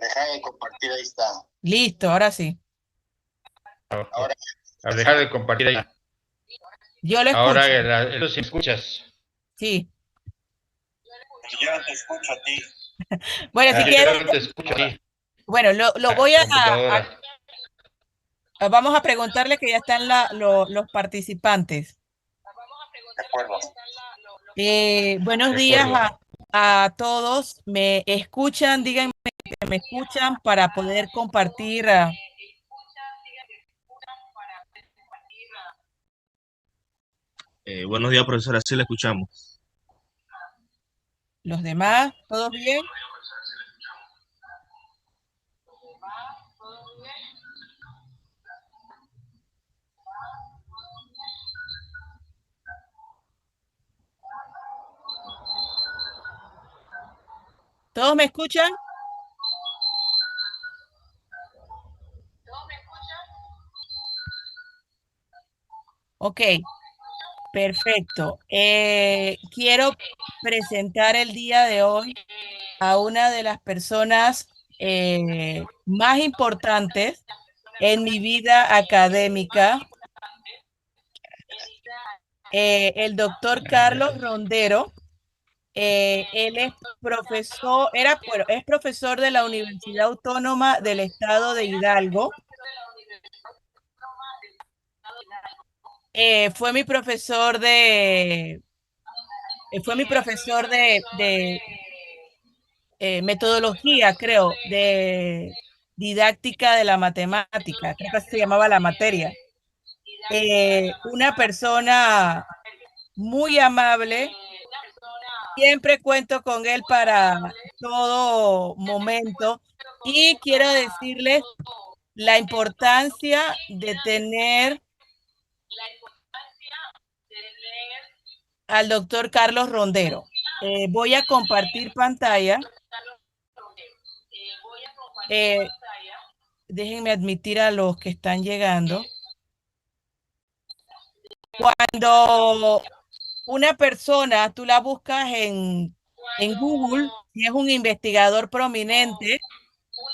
Dejar de compartir, ahí está. Listo, ahora sí. Ahora, Al dejar de compartir ahí. Yo lo Ahora, escucho. eso sí me escuchas. Sí. yo no te escucho a ti. Bueno, si quieres, Yo no te escucho a ti. bueno, lo voy La computadora. vamos a preguntarle que ya están los participantes. De acuerdo. Buenos De días acuerdo. a todos. ¿Me escuchan? Díganme que me escuchan para poder compartir. Buenos días, profesora, sí la escuchamos. Los demás, ¿todos bien? ¿Todos me escuchan? Ok, perfecto. Quiero presentar el día de hoy a una de las personas más importantes en mi vida académica, el doctor Carlos Rondero. Él es profesor, bueno, es profesor de la Universidad Autónoma del Estado de Hidalgo. Fue mi profesor de metodología, creo, de didáctica de la matemática, creo que se llamaba la materia. Una persona muy amable, siempre cuento con él para todo momento y quiero decirles la importancia de tener al doctor Carlos Rondero. Voy a compartir pantalla. Déjenme admitir a los que están llegando. Cuando una persona, tú la buscas en Google, si es un investigador prominente,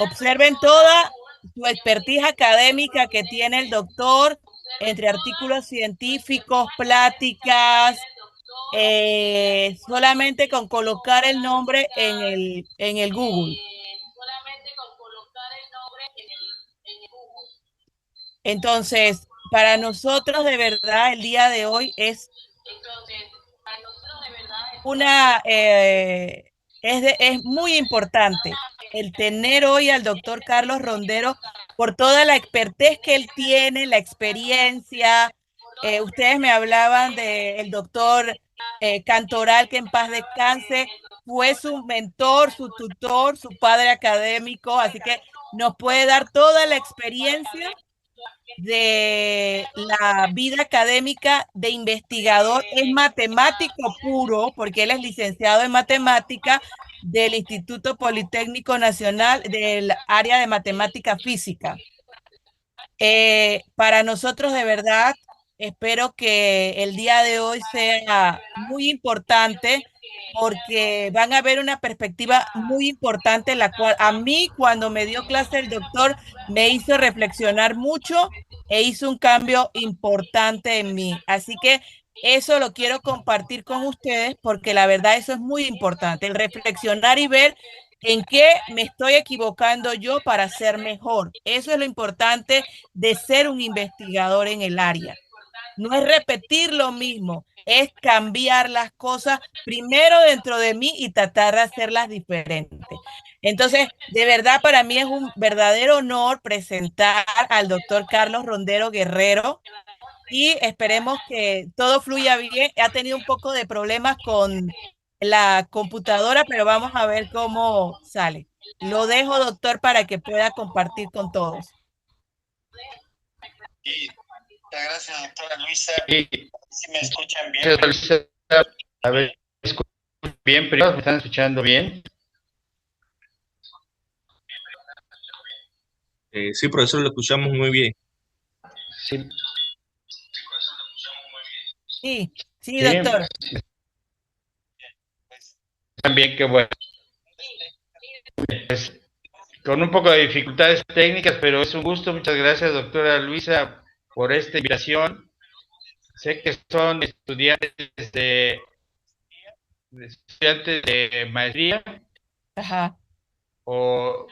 observen toda su expertise académica que tiene el doctor entre artículos científicos, pláticas, solamente con colocar el nombre en el Google. Entonces, para nosotros de verdad el día de hoy es es muy importante el tener hoy al doctor Carlos Rondero por toda la expertez que él tiene, la experiencia. Ustedes me hablaban del doctor Cantoral, que en paz descanse, fue su mentor, su tutor, su padre académico, así que nos puede dar toda la experiencia de la vida académica de investigador. Es matemático puro, porque él es licenciado en matemática del Instituto Politécnico Nacional del área de matemática física. Para nosotros de verdad, espero que el día de hoy sea muy importante porque van a ver una perspectiva muy importante, la cual a mí cuando me dio clase el doctor me hizo reflexionar mucho e hizo un cambio importante en mí. Así que eso lo quiero compartir con ustedes porque la verdad eso es muy importante, el reflexionar y ver en qué me estoy equivocando yo para ser mejor. Eso es lo importante de ser un investigador en el área. No es repetir lo mismo, es cambiar las cosas primero dentro de mí y tratar de hacerlas diferentes. Entonces, de verdad, para mí es un verdadero honor presentar al doctor Carlos Rondero Guerrero y esperemos que todo fluya bien. Ha tenido un poco de problemas con la computadora, pero vamos a ver cómo sale. Lo dejo, doctor, para que pueda compartir con todos. Y muchas gracias, doctora Luisa. Sí. Si me escuchan bien. A ver, ¿escuchan bien? ¿Me están escuchando bien? Sí, profesor, lo escuchamos muy bien. Sí. Sí, sí, Sí, doctor. también, qué bueno. Pues, con un poco de dificultades técnicas, pero es un gusto. Muchas gracias, doctora Luisa, por esta invitación. Sé que son estudiantes de maestría Ajá. o...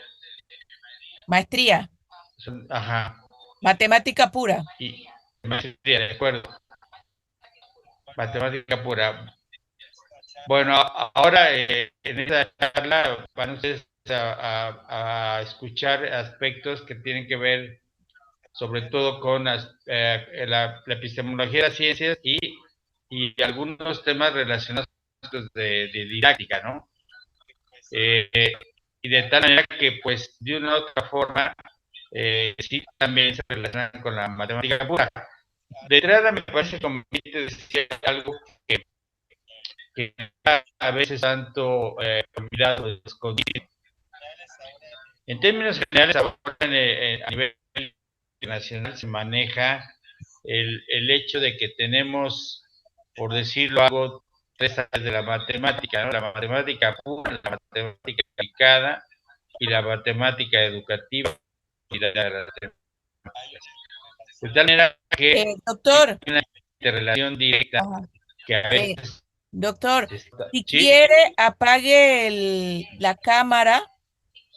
Maestría, Ajá, matemática pura. y maestría, de acuerdo. Matemática pura. Bueno, ahora en esta charla van ustedes a escuchar aspectos que tienen que ver sobre todo con la epistemología de las ciencias y algunos temas relacionados de didáctica, ¿no? Y de tal manera que, pues, de una u otra forma, sí también se relacionan con la matemática pura. De entrada me parece conveniente decir algo que a veces tanto olvidado, escondido. En términos generales, ahora a nivel internacional se maneja el hecho de que tenemos, por decirlo algo, tres áreas de la matemática, ¿no? La matemática pura, la matemática aplicada y la matemática educativa y la de tal manera que hay Doctor, una interrelación directa ajá, que a veces doctor, está, si ¿sí? quiere, apague la cámara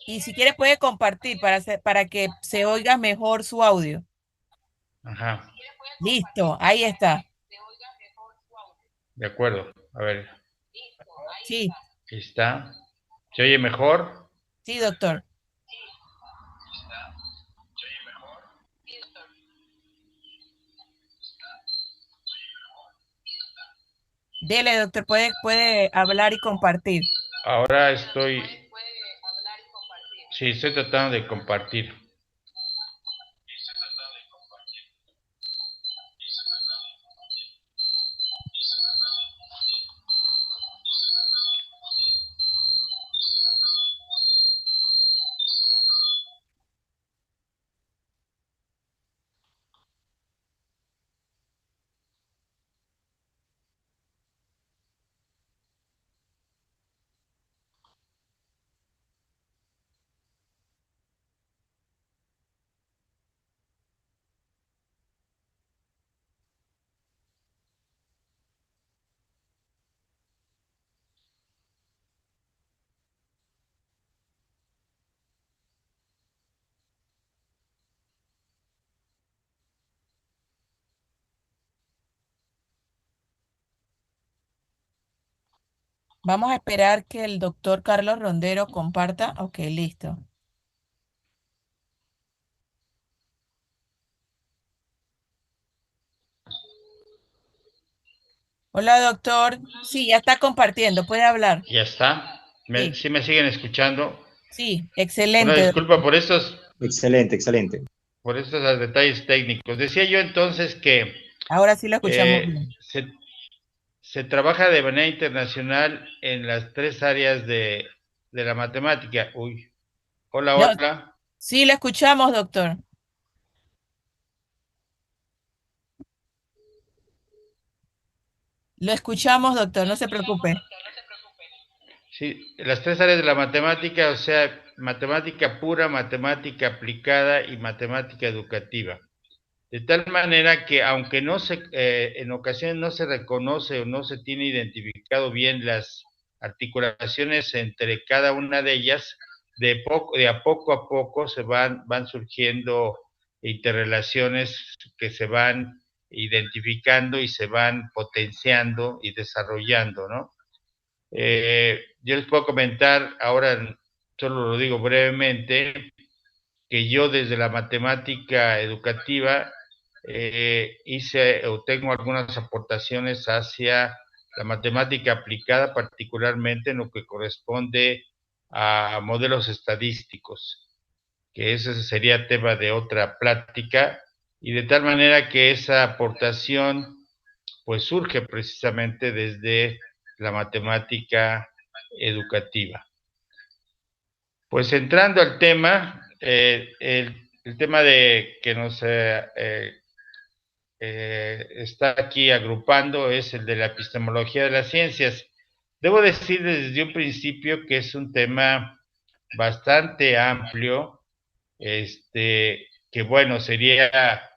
y si quiere puede compartir para que se oiga mejor su audio. Ajá, Listo, ahí está. de acuerdo. A ver, Sí, ahí está. ¿Se oye mejor? sí, doctor. Dele, doctor, puede hablar y compartir. Ahora estoy, sí, estoy tratando de compartir. Vamos a esperar que el doctor Carlos Rondero comparta. Ok, listo. Hola, doctor. Sí, ya está compartiendo. Puede hablar. Ya está. Sí, ¿Sí me siguen escuchando? sí, Una excelente, disculpa doctor. Excelente, excelente. por estos detalles técnicos. Decía yo entonces que Ahora sí lo escuchamos eh, bien. se, se trabaja de manera internacional en las tres áreas de la matemática. Uy, hola, No, hola. sí, lo escuchamos, doctor. Lo escuchamos, doctor, no se preocupe. Sí, las tres áreas de la matemática, o sea, matemática pura, matemática aplicada y matemática educativa. De tal manera que aunque en ocasiones no se reconoce o no se tiene identificado bien las articulaciones entre cada una de ellas, de a poco van surgiendo interrelaciones que se van identificando y se van potenciando y desarrollando, ¿no? Yo les puedo comentar, ahora solo lo digo brevemente, que yo desde la matemática educativa hice o tengo algunas aportaciones hacia la matemática aplicada, particularmente en lo que corresponde a modelos estadísticos, que ese sería tema de otra plática, y de tal manera que esa aportación pues surge precisamente desde la matemática educativa. Pues entrando al tema, el tema de que nos está aquí agrupando es el de la epistemología de las ciencias. Debo decir desde un principio que es un tema bastante amplio, que bueno, sería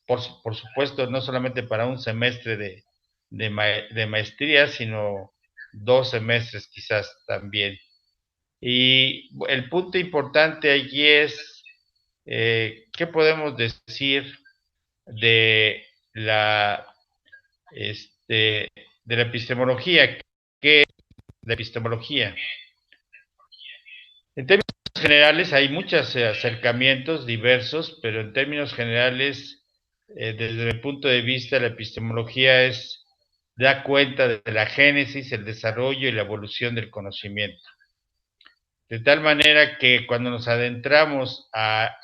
por supuesto, no solamente para un semestre de maestría, sino 2 semestres quizás también. Y el punto importante allí es, ¿qué podemos decir de la, de la epistemología? ¿Qué es la epistemología? En términos generales hay muchos acercamientos diversos, pero en términos generales, desde mi punto de vista, la epistemología da cuenta de la génesis, el desarrollo y la evolución del conocimiento. De tal manera que cuando nos adentramos a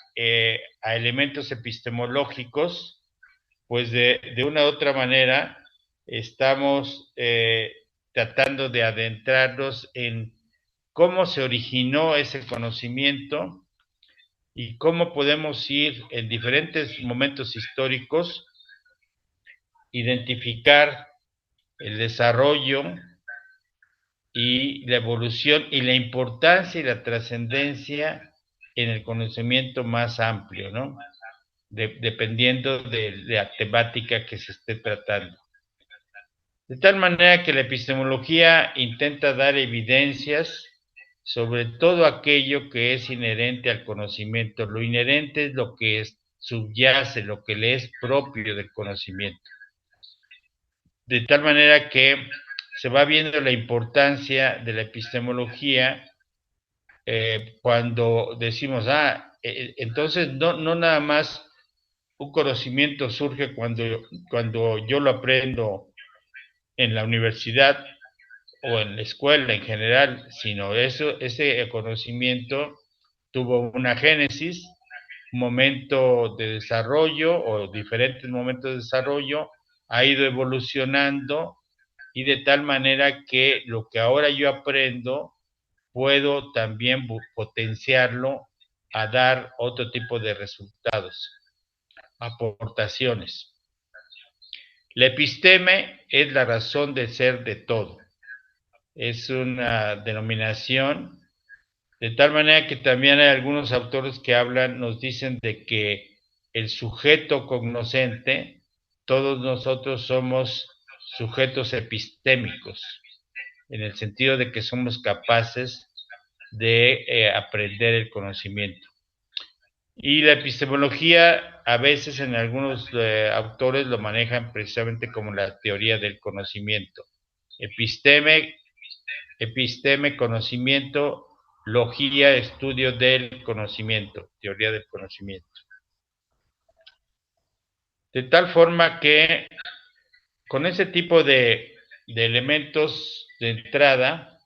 elementos epistemológicos, pues de una u otra manera estamos tratando de adentrarnos en cómo se originó ese conocimiento y cómo podemos ir en diferentes momentos históricos, identificar el desarrollo y la evolución y la importancia y la trascendencia en el conocimiento más amplio, ¿no? Dependiendo de la temática que se esté tratando. De tal manera que la epistemología intenta dar evidencias sobre todo aquello que es inherente al conocimiento. Lo inherente es lo que subyace, lo que le es propio del conocimiento. De tal manera que se va viendo la importancia de la epistemología cuando decimos, entonces no nada más un conocimiento surge cuando yo lo aprendo en la universidad o en la escuela en general, sino ese conocimiento tuvo una génesis, un momento de desarrollo o diferentes momentos de desarrollo, ha ido evolucionando y de tal manera que lo que ahora yo aprendo puedo también potenciarlo a dar otro tipo de resultados, aportaciones. La episteme es la razón de ser de todo. Es una denominación, de tal manera que también hay algunos autores que nos dicen de que el sujeto cognoscente, todos nosotros somos sujetos epistémicos, en el sentido de que somos capaces de aprender el conocimiento. Y la epistemología, a veces en algunos autores lo manejan precisamente como la teoría del conocimiento. Episteme, conocimiento; logía, estudio del conocimiento, teoría del conocimiento. De tal forma que con ese tipo de elementos de entrada,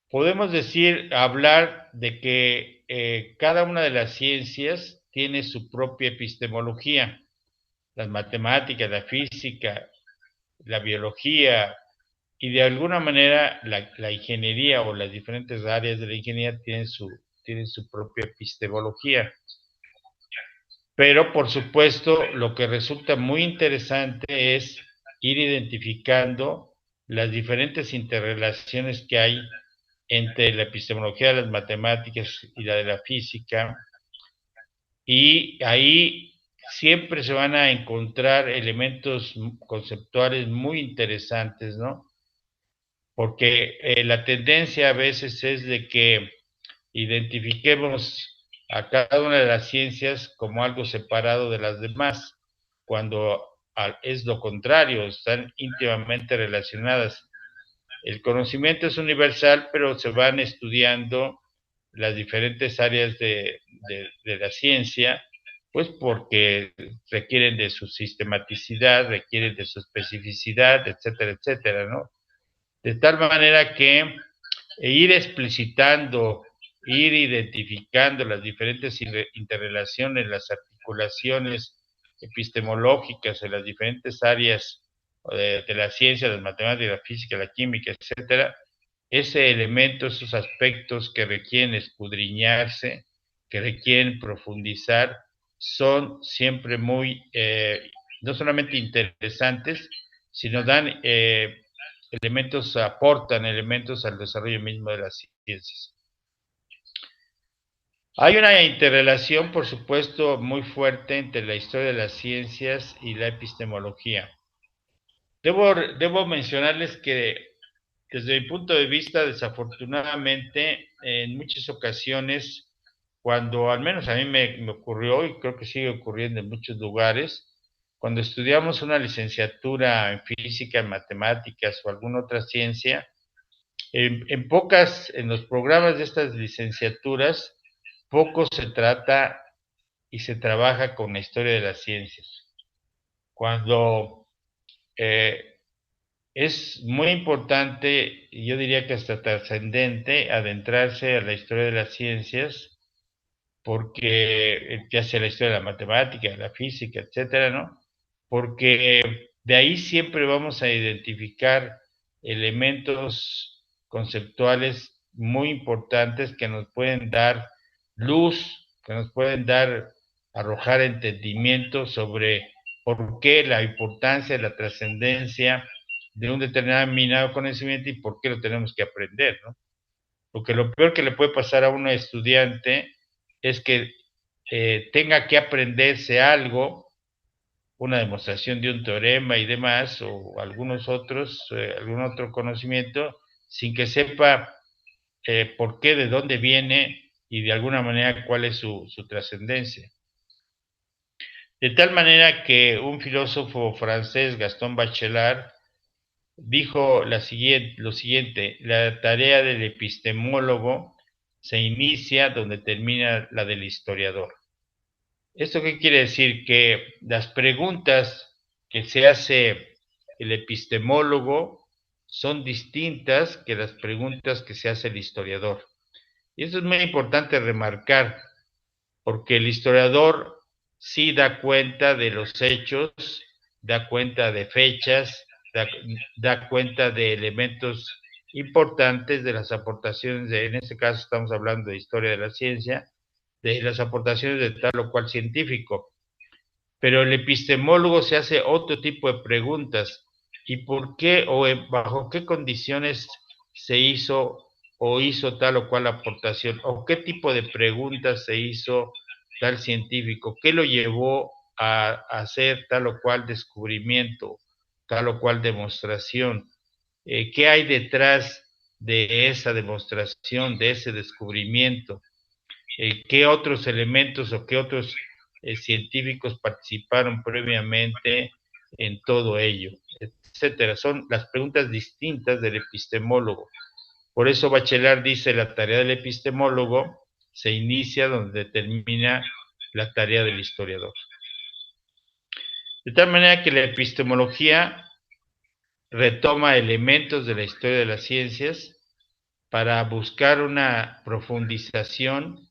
podemos hablar de que cada una de las ciencias tiene su propia epistemología. Las matemáticas, la física, la biología y de alguna manera la ingeniería o las diferentes áreas de la ingeniería tienen su propia epistemología. Pero, por supuesto, lo que resulta muy interesante es ir identificando las diferentes interrelaciones que hay entre la epistemología de las matemáticas y la de la física, y ahí siempre se van a encontrar elementos conceptuales muy interesantes, ¿no? Porque la tendencia a veces es de que identifiquemos a cada una de las ciencias como algo separado de las demás, cuando es lo contrario, están íntimamente relacionadas. El conocimiento es universal, pero se van estudiando las diferentes áreas de la ciencia, pues porque requieren de su sistematicidad, requieren de su especificidad, etcétera, etcétera, ¿no? De tal manera que ir explicitando, ir identificando las diferentes interrelaciones, las articulaciones epistemológicas en las diferentes áreas de la ciencia, las matemáticas, la física, la química, etcétera, ese elemento, esos aspectos que requieren escudriñarse, que requieren profundizar, son siempre muy, no solamente interesantes, sino aportan elementos al desarrollo mismo de la ciencia. ciencias. Hay una interrelación, por supuesto, muy fuerte entre la historia de las ciencias y la epistemología. Debo mencionarles que desde mi punto de vista, desafortunadamente, en muchas ocasiones, cuando al menos a mí me ocurrió, y creo que sigue ocurriendo en muchos lugares, cuando estudiamos una licenciatura en física, en matemáticas o alguna otra ciencia, en los programas de estas licenciaturas, poco se trata y se trabaja con la historia de las ciencias. Cuando es muy importante, y yo diría que hasta trascendente, adentrarse a la historia de las ciencias, porque ya sea la historia de la matemática, la física, etcétera, ¿no? Porque de ahí siempre vamos a identificar elementos conceptuales muy importantes que nos pueden dar luz, que nos pueden arrojar entendimiento sobre por qué la importancia, la trascendencia de un determinado conocimiento y por qué lo tenemos que aprender, ¿no? Porque lo peor que le puede pasar a un estudiante es que tenga que aprenderse algo, una demostración de un teorema y demás, o algún otro conocimiento, sin que sepa por qué, de dónde viene y de alguna manera cuál es su trascendencia. De tal manera que un filósofo francés, Gaston Bachelard, dijo lo siguiente: la tarea del epistemólogo se inicia donde termina la del historiador. ¿Esto qué quiere decir? Que las preguntas que se hace el epistemólogo son distintas que las preguntas que se hace el historiador. Y eso es muy importante remarcar, porque el historiador sí da cuenta de los hechos, da cuenta de fechas, da cuenta de elementos importantes de las aportaciones en este caso estamos hablando de historia de la ciencia, de las aportaciones de tal o cual científico. Pero el epistemólogo se hace otro tipo de preguntas. ¿Y por qué o bajo qué condiciones se hizo o hizo tal o cual aportación? ¿O qué tipo de preguntas se hizo tal científico? ¿Qué lo llevó a hacer tal o cual descubrimiento, tal o cual demostración? ¿Qué hay detrás de esa demostración, de ese descubrimiento? ¿Qué otros elementos o qué otros científicos participaron previamente en todo ello, etcétera? Son las preguntas distintas del epistemólogo. Por eso Bachelard dice: la tarea del epistemólogo se inicia donde termina la tarea del historiador. De tal manera que la epistemología retoma elementos de la historia de las ciencias para buscar una profundización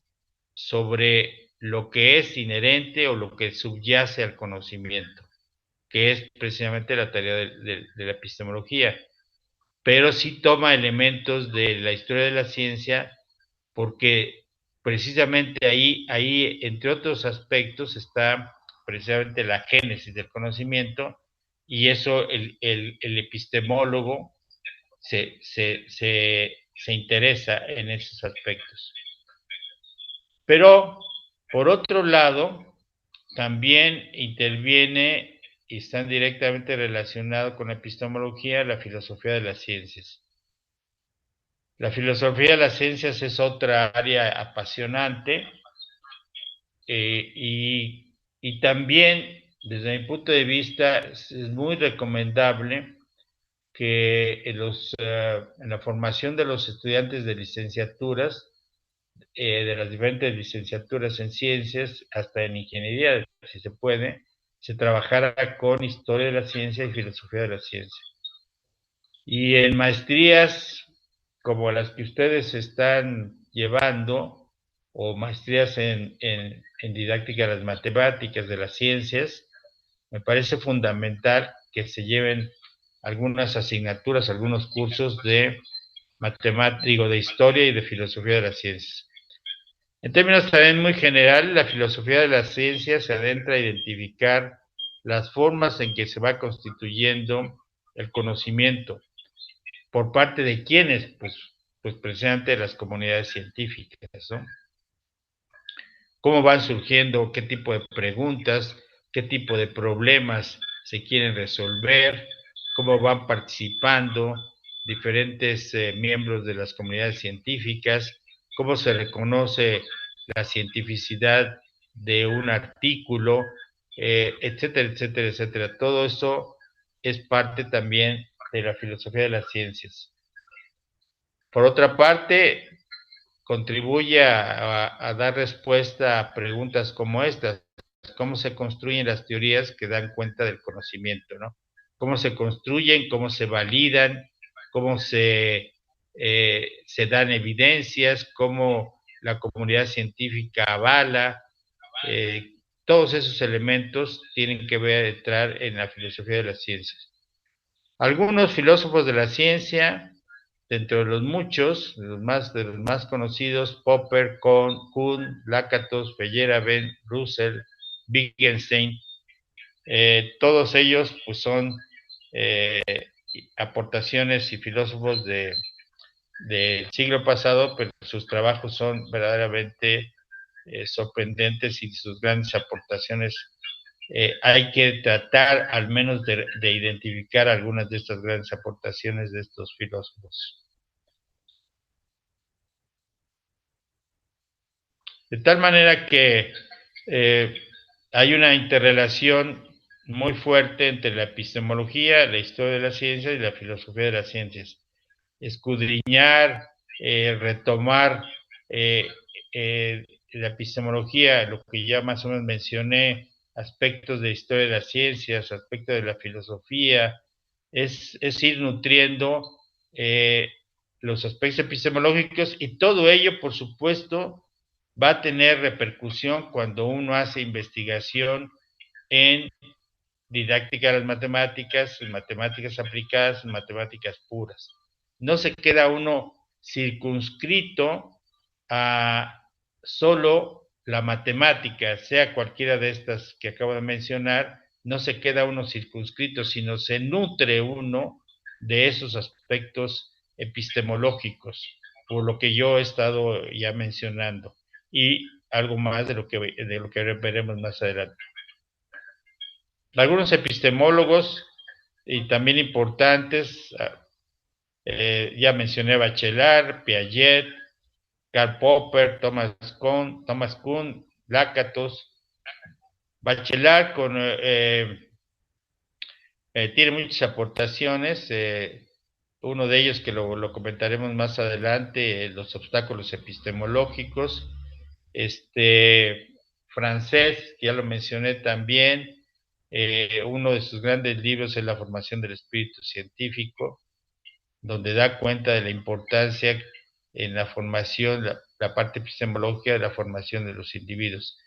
sobre lo que es inherente o lo que subyace al conocimiento, que es precisamente la tarea de la epistemología. Pero sí toma elementos de la historia de la ciencia, porque precisamente ahí, entre otros aspectos, está precisamente la génesis del conocimiento, y eso el epistemólogo se interesa en esos aspectos. Pero, por otro lado, también interviene y están directamente relacionados con la epistemología, la filosofía de las ciencias. La filosofía de las ciencias es otra área apasionante y también, desde mi punto de vista, es muy recomendable que en la formación de los estudiantes de licenciaturas, de las diferentes licenciaturas en ciencias, hasta en ingeniería, si se puede, se trabajara con historia de la ciencia y filosofía de la ciencia. Y en maestrías como las que ustedes están llevando, o maestrías en didáctica de las matemáticas, de las ciencias, me parece fundamental que se lleven algunas asignaturas, algunos cursos de matemática, de historia y de filosofía de las ciencias. En términos también muy generales, la filosofía de las ciencias se adentra a identificar las formas en que se va constituyendo el conocimiento. ¿Por parte de quiénes? Pues pues precisamente de las comunidades científicas, ¿no? Cómo van surgiendo, qué tipo de preguntas, qué tipo de problemas se quieren resolver, cómo van participando diferentes miembros de las comunidades científicas, cómo se reconoce la cientificidad de un artículo, etcétera, etcétera, etcétera. Todo eso es parte también de la filosofía de las ciencias. Por otra parte, contribuye a dar respuesta a preguntas como estas: cómo se construyen las teorías que dan cuenta del conocimiento, ¿no? Cómo se construyen, cómo se validan, cómo se dan evidencias, cómo la comunidad científica avala. Todos esos elementos tienen que entrar en la filosofía de las ciencias. Algunos filósofos de la ciencia, dentro de los muchos, de los más conocidos, Popper, Kuhn, Lakatos, Feyerabend, Russell, Wittgenstein, todos ellos pues son aportaciones y filósofos del siglo pasado, pero sus trabajos son verdaderamente sorprendentes, y sus grandes aportaciones hay que tratar al menos de identificar algunas de estas grandes aportaciones de estos filósofos. De tal manera que hay una interrelación muy fuerte entre la epistemología, la historia de la ciencia y la filosofía de las ciencias. Escudriñar, retomar la epistemología, lo que ya más o menos mencioné, aspectos de historia de las ciencias, aspectos de la filosofía, es ir nutriendo los aspectos epistemológicos, y todo ello, por supuesto, va a tener repercusión cuando uno hace investigación en didáctica de las matemáticas, en matemáticas aplicadas, en matemáticas puras. No se queda uno circunscrito a solo la matemática, sea cualquiera de estas que acabo de mencionar, no se queda uno circunscrito, sino se nutre uno de esos aspectos epistemológicos, por lo que yo he estado ya mencionando, y algo más de lo que veremos más adelante. Algunos epistemólogos, y también importantes, ya mencioné a Bachelard, Piaget, Karl Popper, Thomas Kuhn, Lakatos. Bachelard tiene muchas aportaciones, uno de ellos que lo comentaremos más adelante, los obstáculos epistemológicos. Francés, que ya lo mencioné también, uno de sus grandes libros es La formación del espíritu científico, donde da cuenta de la importancia en la formación, la parte epistemológica de la formación de los individuos.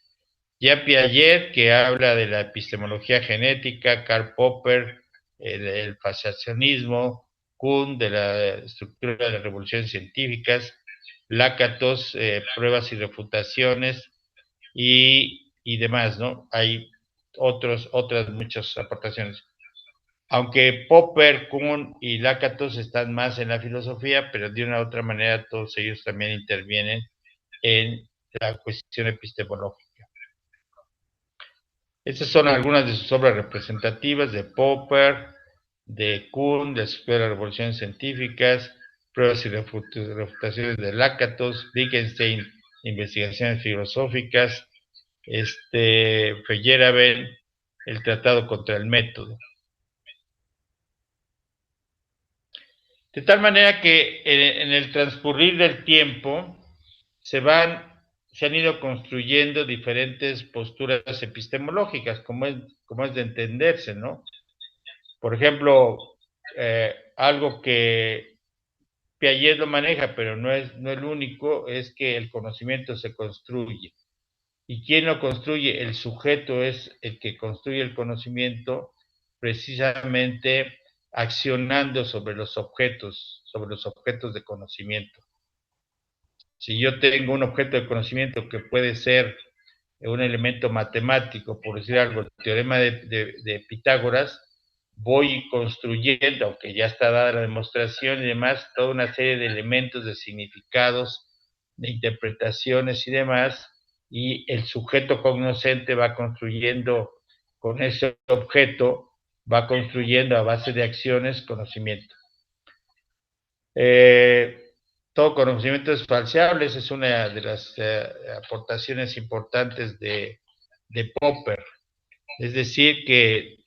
Ya Piaget, que habla de la epistemología genética, Karl Popper, el fasciacionismo, Kuhn, de la estructura de las revoluciones científicas, Lakatos, pruebas y refutaciones, y demás, ¿no? Hay otras muchas aportaciones. Aunque Popper, Kuhn y Lakatos están más en la filosofía, pero de una u otra manera todos ellos también intervienen en la cuestión epistemológica. Estas son algunas de sus obras representativas: de Popper, de Kuhn, de las revoluciones científicas, pruebas y refutaciones de Lakatos, Wittgenstein, investigaciones filosóficas, Feyerabend, el tratado contra el método. De tal manera que en el transcurrir del tiempo se han ido construyendo diferentes posturas epistemológicas, como es de entenderse, ¿no? Por ejemplo, algo que Piaget lo maneja, pero no es el único, es que el conocimiento se construye. ¿Y quién lo construye? El sujeto es el que construye el conocimiento, precisamente accionando sobre los objetos de conocimiento. Si yo tengo un objeto de conocimiento que puede ser un elemento matemático, por decir algo, el teorema de Pitágoras, voy construyendo, aunque ya está dada la demostración y demás, toda una serie de elementos, de significados, de interpretaciones y demás, y el sujeto cognoscente va construyendo con ese objeto, va construyendo a base de acciones conocimiento. Todo conocimiento es falseable, esa es una de las aportaciones importantes de Popper. Es decir, que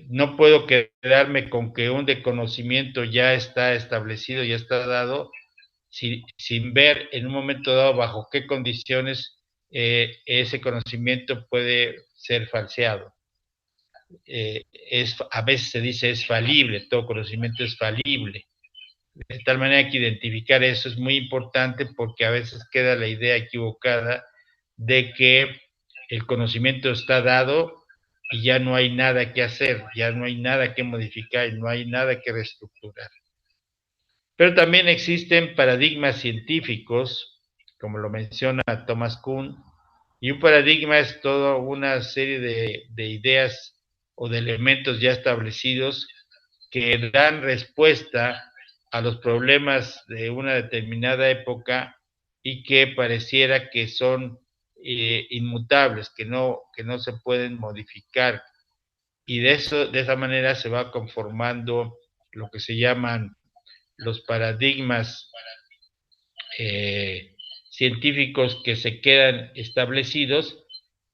no puedo quedarme con que un conocimiento ya está establecido, ya está dado, sin ver en un momento dado bajo qué condiciones ese conocimiento puede ser falseado. A veces se dice es falible, todo conocimiento es falible. De tal manera que identificar eso es muy importante, porque a veces queda la idea equivocada de que el conocimiento está dado y ya no hay nada que hacer, ya no hay nada que modificar, no hay nada que reestructurar. Pero también existen paradigmas científicos, como lo menciona Thomas Kuhn, y un paradigma es toda una serie de ideas o de elementos ya establecidos que dan respuesta a los problemas de una determinada época y que pareciera que son inmutables, que no se pueden modificar. Y de esa manera se va conformando lo que se llaman los paradigmas científicos, que se quedan establecidos,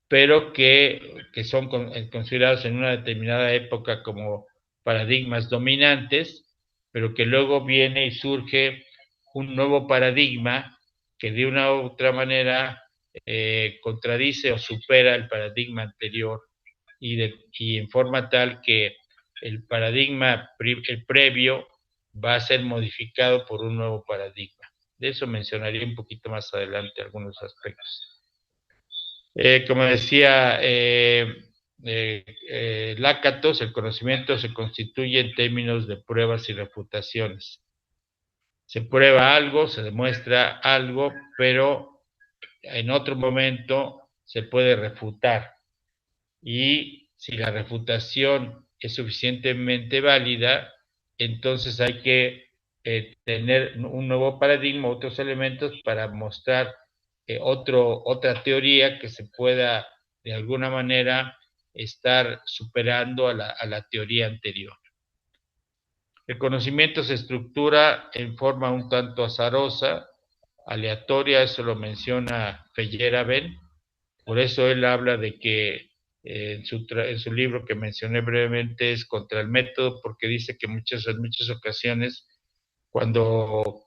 pero que son considerados en una determinada época como paradigmas dominantes, pero que luego viene y surge un nuevo paradigma que de una u otra manera contradice o supera el paradigma anterior, y en forma tal que el paradigma el previo va a ser modificado por un nuevo paradigma. De eso mencionaría un poquito más adelante algunos aspectos. Como decía Lakatos, el conocimiento se constituye en términos de pruebas y refutaciones. Se prueba algo, se demuestra algo, pero en otro momento se puede refutar. Y si la refutación es suficientemente válida, entonces hay que tener un nuevo paradigma, otros elementos para mostrar otra teoría que se pueda de alguna manera estar superando a la teoría anterior. El conocimiento se estructura en forma un tanto azarosa, aleatoria, eso lo menciona Feyerabend. Por eso él habla de que en su libro que mencioné brevemente es contra el método, porque dice que en muchas ocasiones, cuando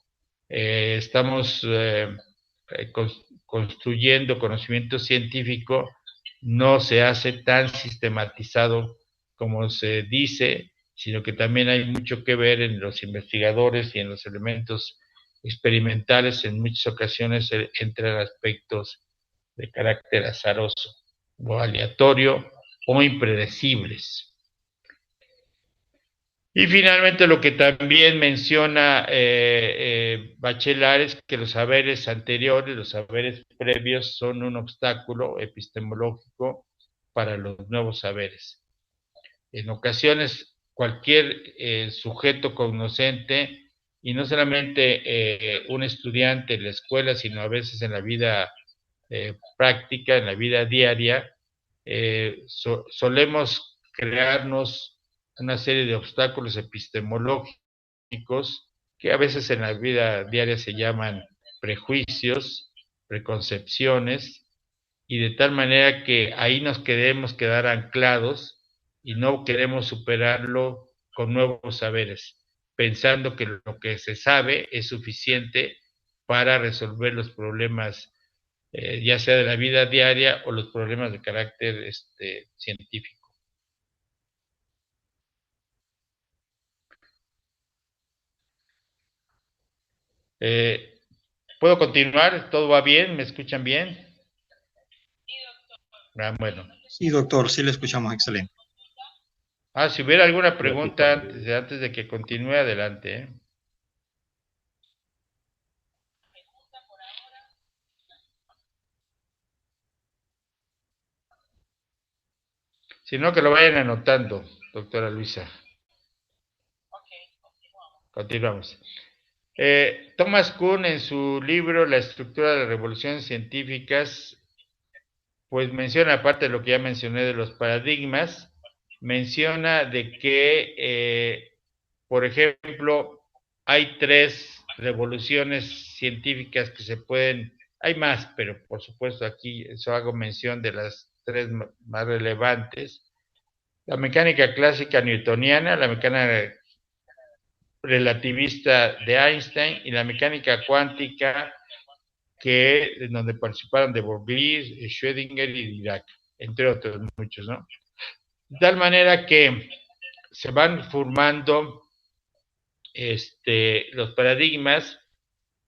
estamos construyendo conocimiento científico, no se hace tan sistematizado como se dice, sino que también hay mucho que ver en los investigadores y en los elementos experimentales. En muchas ocasiones entran aspectos de carácter azaroso o aleatorio o impredecibles. Y finalmente, lo que también menciona Bachelard es que los saberes anteriores, los saberes previos, son un obstáculo epistemológico para los nuevos saberes. En ocasiones, cualquier sujeto cognoscente, y no solamente un estudiante en la escuela, sino a veces en la vida práctica, en la vida diaria, solemos crearnos una serie de obstáculos epistemológicos que a veces en la vida diaria se llaman prejuicios, preconcepciones, y de tal manera que ahí nos queremos quedar anclados y no queremos superarlo con nuevos saberes, pensando que lo que se sabe es suficiente para resolver los problemas, ya sea de la vida diaria o los problemas de carácter científico. ¿Puedo continuar? ¿Todo va bien? ¿Me escuchan bien? Bueno. Sí, doctor, sí le escuchamos, excelente. Si hubiera alguna pregunta antes de que continúe, adelante. Si no, que lo vayan anotando. doctora Luisa. Continuamos. Thomas Kuhn, en su libro La estructura de las revoluciones científicas, pues menciona, aparte de lo que ya mencioné de los paradigmas, menciona de que, por ejemplo, hay 3 revoluciones científicas que se pueden, hay más, pero por supuesto aquí eso hago mención de las 3 más relevantes: la mecánica clásica newtoniana, la mecánica relativista de Einstein y la mecánica cuántica, en donde participaron de Broglie, Schrödinger y Dirac, entre otros muchos, ¿no? De tal manera que se van formando los paradigmas,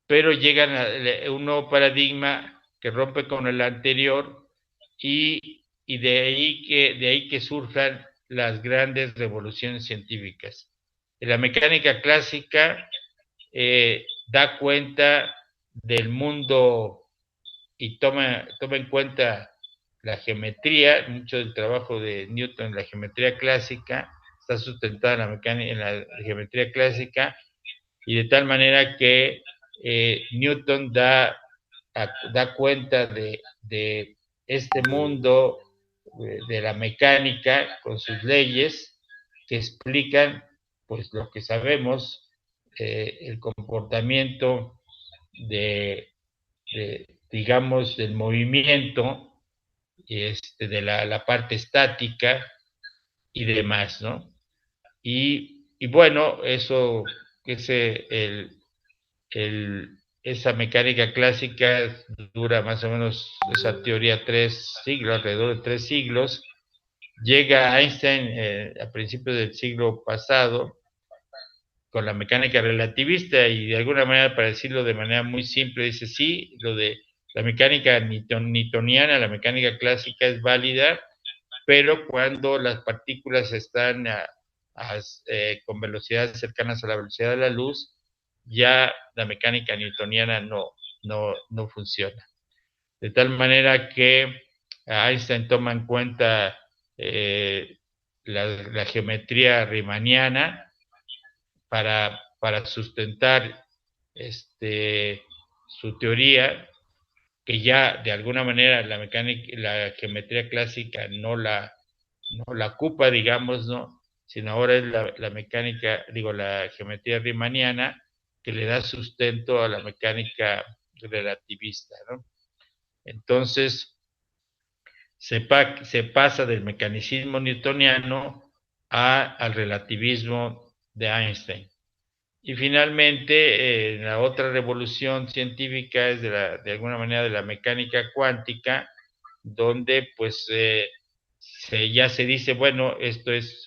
pero llegan a un nuevo paradigma que rompe con el anterior, y de ahí que surjan las grandes revoluciones científicas. La mecánica clásica da cuenta del mundo y toma en cuenta la geometría. Mucho del trabajo de Newton en la geometría clásica está sustentada en la geometría clásica, y de tal manera que Newton da cuenta de este mundo de la mecánica con sus leyes que explican pues lo que sabemos, el comportamiento digamos, del movimiento, de la parte estática y demás, ¿no? Y bueno, eso, esa mecánica clásica dura más o menos, esa teoría, 3 siglos, alrededor de 3 siglos. Llega Einstein a principios del siglo pasado con la mecánica relativista, y de alguna manera, para decirlo de manera muy simple, dice: sí, lo de la mecánica newtoniana, la mecánica clásica es válida, pero cuando las partículas están con velocidades cercanas a la velocidad de la luz, ya la mecánica newtoniana no funciona. De tal manera que Einstein toma en cuenta la geometría riemanniana para sustentar su teoría, que ya de alguna manera la geometría clásica no la ocupa, digamos, ¿no? Sino ahora es la geometría riemanniana, que le da sustento a la mecánica relativista, ¿no? Entonces, se pasa del mecanicismo newtoniano al relativismo de Einstein. Y finalmente, la otra revolución científica es de alguna manera de la mecánica cuántica, donde pues ya se dice, bueno, esto es,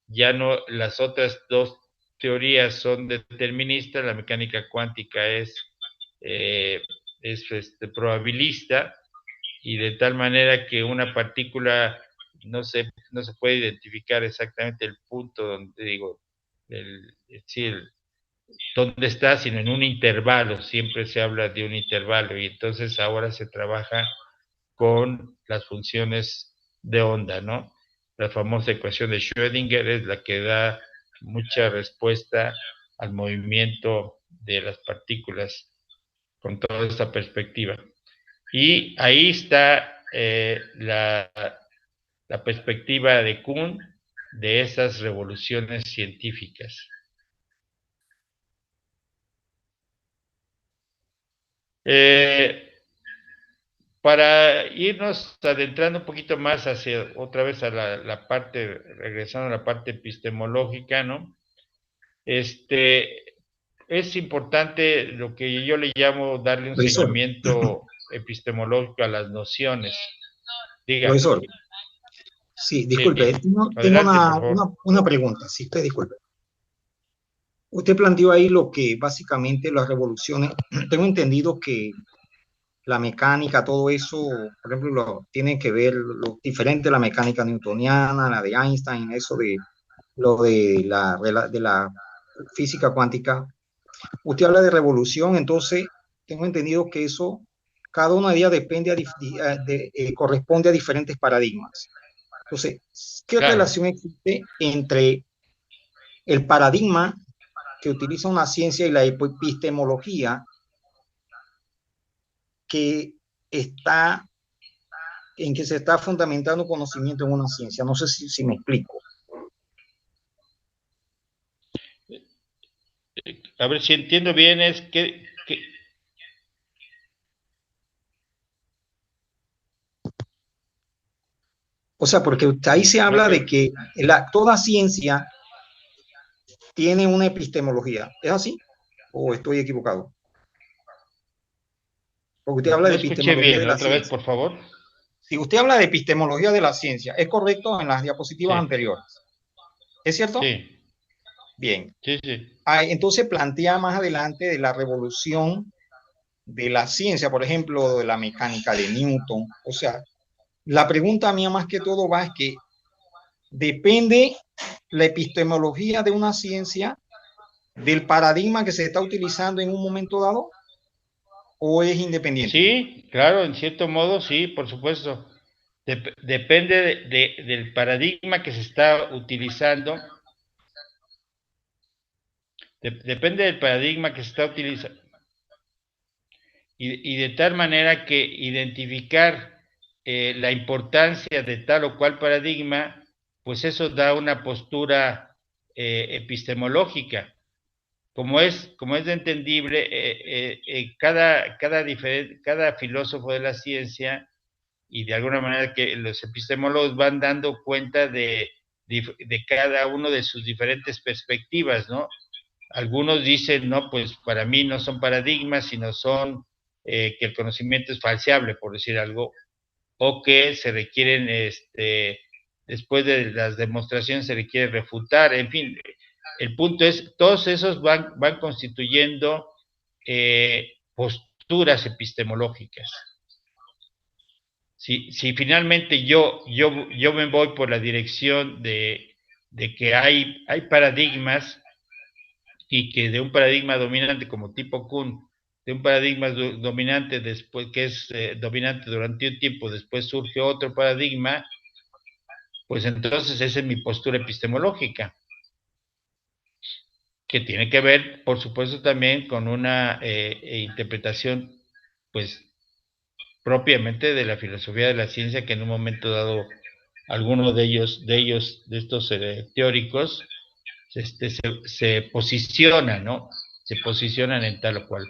ya no, las otras 2 teorías son deterministas, la mecánica cuántica es probabilista, y de tal manera que una partícula no se puede identificar exactamente el punto donde, dónde está, sino en un intervalo. Siempre se habla de un intervalo, y entonces ahora se trabaja con las funciones de onda, ¿no? La famosa ecuación de Schrödinger es la que da mucha respuesta al movimiento de las partículas con toda esta perspectiva. Y ahí está la perspectiva de Kuhn de esas revoluciones científicas. Para irnos adentrando un poquito más hacia otra vez a la parte, regresando a la parte epistemológica, ¿no? Es importante lo que yo le llamo darle un Profesor. seguimiento epistemológico a las nociones. Diga. Profesor, sí, disculpe, tengo una pregunta, sí, usted disculpe. Usted planteó ahí lo que básicamente las revoluciones, tengo entendido que la mecánica, todo eso, por ejemplo, tiene que ver lo diferente de la mecánica newtoniana, la de Einstein, eso de lo de la física cuántica. Usted habla de revolución, entonces tengo entendido que eso, cada una de ellas corresponde a diferentes paradigmas. Entonces, ¿qué Claro. relación existe entre el paradigma que utiliza una ciencia y la epistemología que está en que se está fundamentando conocimiento en una ciencia? No sé si me explico. A ver si entiendo bien, es que O sea, porque ahí se habla de que toda ciencia tiene una epistemología. ¿Es así? ¿O estoy equivocado? Porque usted habla no de escuché epistemología de bien, la otra vez, ciencia. por favor. Si usted habla de epistemología de la ciencia, ¿es correcto en las diapositivas Sí, anteriores? ¿Es cierto? sí, Bien. sí. Entonces plantea más adelante de la revolución de la ciencia, por ejemplo, de la mecánica de Newton. O sea, la pregunta mía más que todo va es que depende la epistemología de una ciencia del paradigma que se está utilizando en un momento dado, o es independiente. Sí, claro, en cierto modo, sí, por supuesto. Depende del paradigma que se está utilizando. Depende del paradigma que se está utilizando. Y de tal manera que identificar la importancia de tal o cual paradigma, pues eso da una postura epistemológica. Como es de entendible, cada filósofo de la ciencia y de alguna manera que los epistemólogos van dando cuenta de cada uno de sus diferentes perspectivas, ¿no? Algunos dicen, no, pues para mí no son paradigmas, sino son que el conocimiento es falseable, por decir algo, o que se requieren, después de las demostraciones se requiere refutar, en fin, el punto es, todos esos van constituyendo posturas epistemológicas. Si finalmente yo me voy por la dirección de que hay paradigmas y que de un paradigma dominante como tipo Kuhn, de un paradigma dominante después que es dominante durante un tiempo, después surge otro paradigma, pues entonces esa es mi postura epistemológica, que tiene que ver, por supuesto, también con una interpretación, pues, propiamente de la filosofía de la ciencia, que en un momento dado algunos de estos teóricos, se posicionan, ¿no? Se posicionan en tal o cual.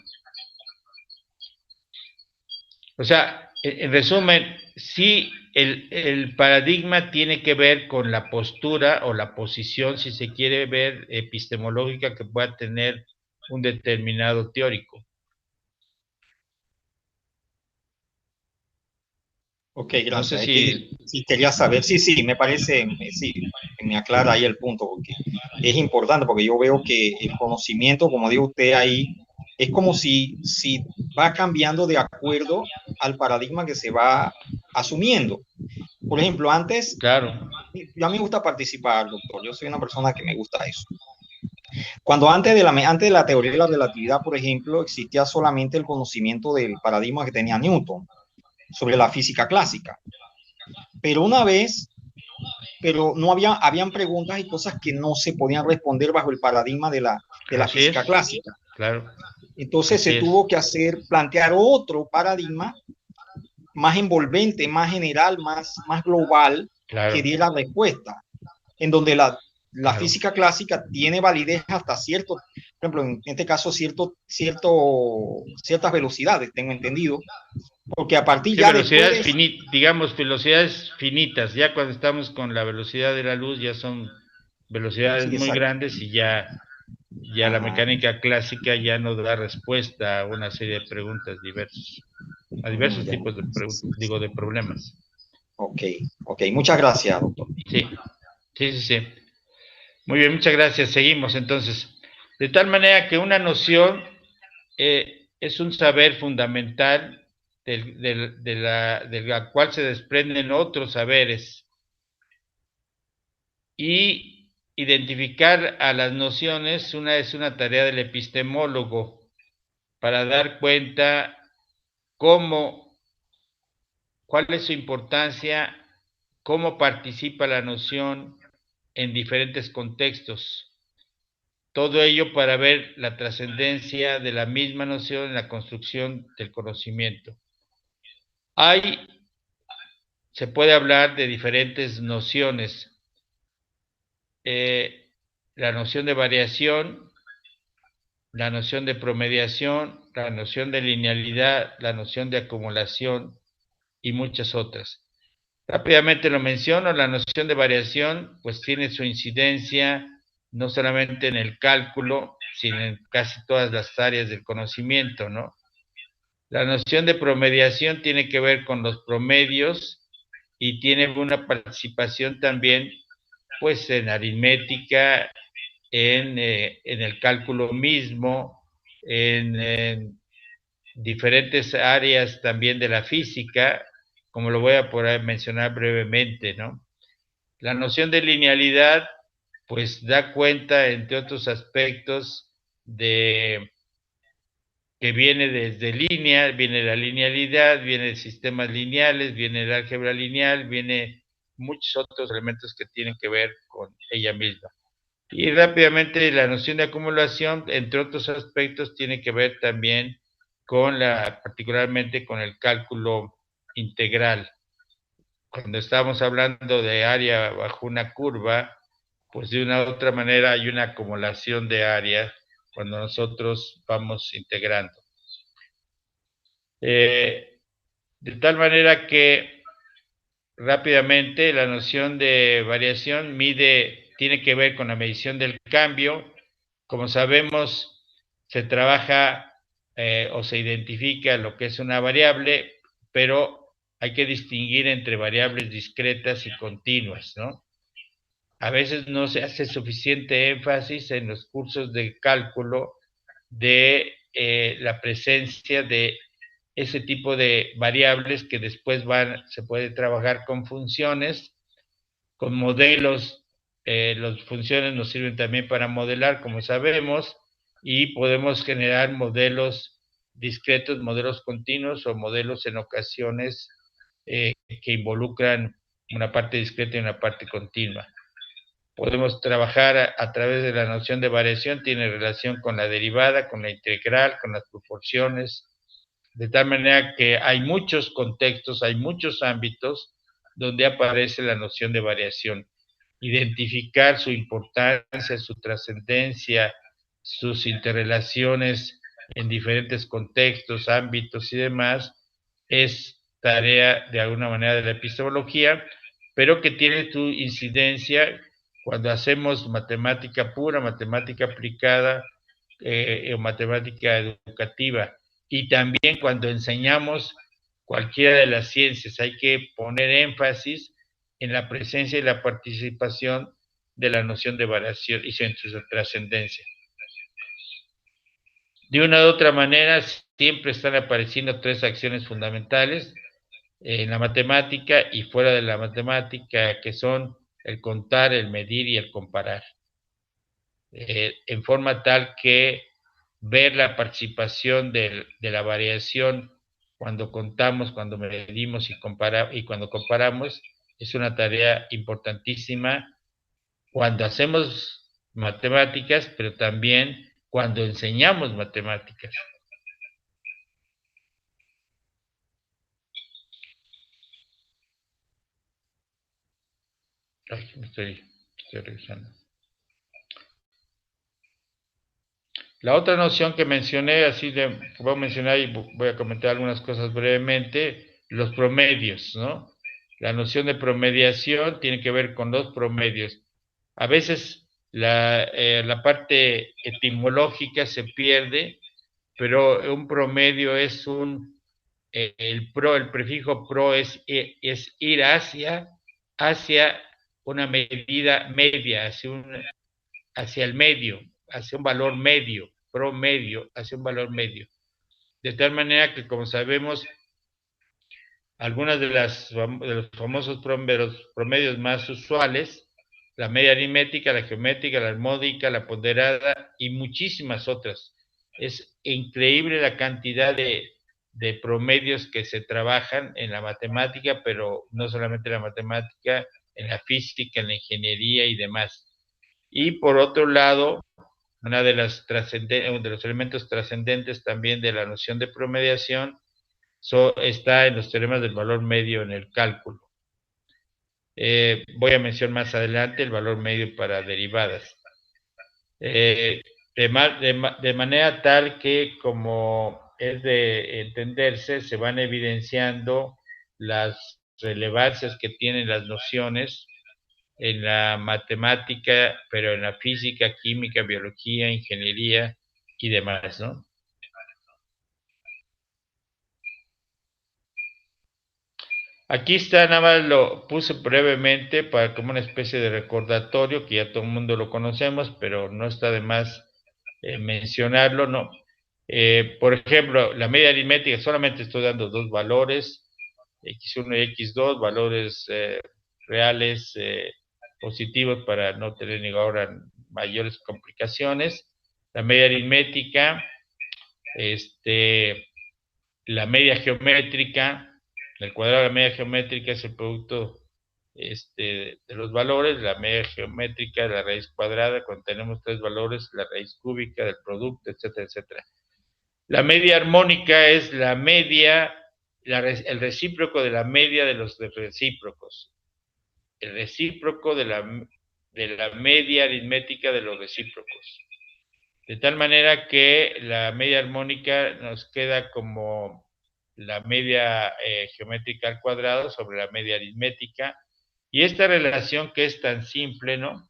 O sea, en resumen, sí, el paradigma tiene que ver con la postura o la posición, si se quiere ver, epistemológica que pueda tener un determinado teórico. Ok, gracias. No sé si quería saber, sí, me parece, sí, me aclara ahí el punto, porque es importante, porque yo veo que el conocimiento, como dijo usted ahí, es como si va cambiando de acuerdo al paradigma que se va asumiendo. Por ejemplo, antes, claro. a mí me gusta participar, doctor, yo soy una persona que me gusta eso. Cuando antes de la teoría de la relatividad, por ejemplo, existía solamente el conocimiento del paradigma que tenía Newton sobre la física clásica. Pero no habían preguntas y cosas que no se podían responder bajo el paradigma de la física clásica. Claro. Entonces se tuvo que plantear otro paradigma más envolvente, más general, más global, claro, que diera respuesta, en donde la física clásica tiene validez hasta cierto, por ejemplo, en este caso, ciertas velocidades, tengo entendido, porque a partir ya velocidades digamos, velocidades finitas, ya cuando estamos con la velocidad de la luz ya son velocidades muy grandes y ya la mecánica clásica ya no da respuesta a una serie de preguntas diversas, a diversos tipos de preguntas, de problemas. Ok, muchas gracias, doctor. Sí. Muy bien, muchas gracias. Seguimos entonces. De tal manera que una noción es un saber fundamental de la cual se desprenden otros saberes. Y identificar a las nociones es una tarea del epistemólogo para dar cuenta cuál es su importancia cómo participa la noción en diferentes contextos. Todo ello para ver la trascendencia de la misma noción en la construcción del conocimiento. Se puede hablar de diferentes nociones. La noción de variación, la noción de promediación, la noción de linealidad, la noción de acumulación y muchas otras. Rápidamente lo menciono, la noción de variación pues tiene su incidencia no solamente en el cálculo, sino en casi todas las áreas del conocimiento, ¿no? La noción de promediación tiene que ver con los promedios y tiene una participación también pues en aritmética, en el cálculo mismo, en diferentes áreas también de la física, como lo voy a poder mencionar brevemente, ¿no? La noción de linealidad, pues da cuenta, entre otros aspectos, de que viene desde línea, viene la linealidad, viene de sistemas lineales, viene el álgebra lineal, viene muchos otros elementos que tienen que ver con ella misma. Y rápidamente la noción de acumulación, entre otros aspectos, tiene que ver también con particularmente con el cálculo integral. Cuando estamos hablando de área bajo una curva, pues de una u otra manera hay una acumulación de área cuando nosotros vamos integrando. De tal manera que rápidamente la noción de variación tiene que ver con la medición del cambio. Como sabemos, se trabaja o se identifica lo que es una variable, pero hay que distinguir entre variables discretas y continuas, ¿no? A veces no se hace suficiente énfasis en los cursos de cálculo de la presencia de ese tipo de variables que después se puede trabajar con funciones, con modelos. Las funciones nos sirven también para modelar, como sabemos, y podemos generar modelos discretos, modelos continuos o modelos en ocasiones que involucran una parte discreta y una parte continua. Podemos trabajar a través de la noción de variación, tiene relación con la derivada, con la integral, con las proporciones, de tal manera que hay muchos contextos, hay muchos ámbitos donde aparece la noción de variación. Identificar su importancia, su trascendencia, sus interrelaciones en diferentes contextos, ámbitos y demás, es tarea de alguna manera de la epistemología, pero que tiene su incidencia cuando hacemos matemática pura, matemática aplicada o matemática educativa. Y también cuando enseñamos cualquiera de las ciencias, hay que poner énfasis en la presencia y la participación de la noción de variación y su trascendencia. De una u otra manera, siempre están apareciendo tres acciones fundamentales en la matemática y fuera de la matemática, que son el contar, el medir y el comparar. En forma tal que ver la participación de la variación cuando contamos, cuando medimos y cuando comparamos, es una tarea importantísima cuando hacemos matemáticas, pero también cuando enseñamos matemáticas. Ay, estoy revisando. La otra noción que mencioné, voy a mencionar y voy a comentar algunas cosas brevemente, los promedios, ¿no? La noción de promediación tiene que ver con los promedios. A veces la parte etimológica se pierde, pero un promedio es el prefijo pro es ir hacia una medida media, hacia el medio, hacia un valor medio, promedio, hacia un valor medio. De tal manera que, como sabemos, algunas de los famosos promedios más usuales, la media aritmética, la geométrica, la armódica, la ponderada y muchísimas otras. Es increíble la cantidad de de promedios que se trabajan en la matemática, pero no solamente en la matemática, en la física, en la ingeniería y demás. Y por otro lado, uno de los elementos trascendentes también de la noción de promediación está en los teoremas del valor medio en el cálculo. Voy a mencionar más adelante el valor medio para derivadas. De manera tal que, como es de entenderse, se van evidenciando las relevancias que tienen las nociones en la matemática, pero en la física, química, biología, ingeniería y demás, ¿no? Aquí está, nada más lo puse brevemente para como una especie de recordatorio, que ya todo el mundo lo conocemos, pero no está de más mencionarlo, ¿no? Por ejemplo, la media aritmética, solamente estoy dando dos valores, x1 y x2, valores reales positivos para no tener ahora mayores complicaciones. La media aritmética, la media geométrica, el cuadrado de la media geométrica es el producto de los valores, la media geométrica de la raíz cuadrada, cuando tenemos tres valores, la raíz cúbica del producto, etcétera, etcétera. La media armónica es la media, el recíproco de la media de los recíprocos. El recíproco de la media aritmética de los recíprocos. De tal manera que la media armónica nos queda como la media geométrica al cuadrado sobre la media aritmética. Y esta relación que es tan simple, ¿no?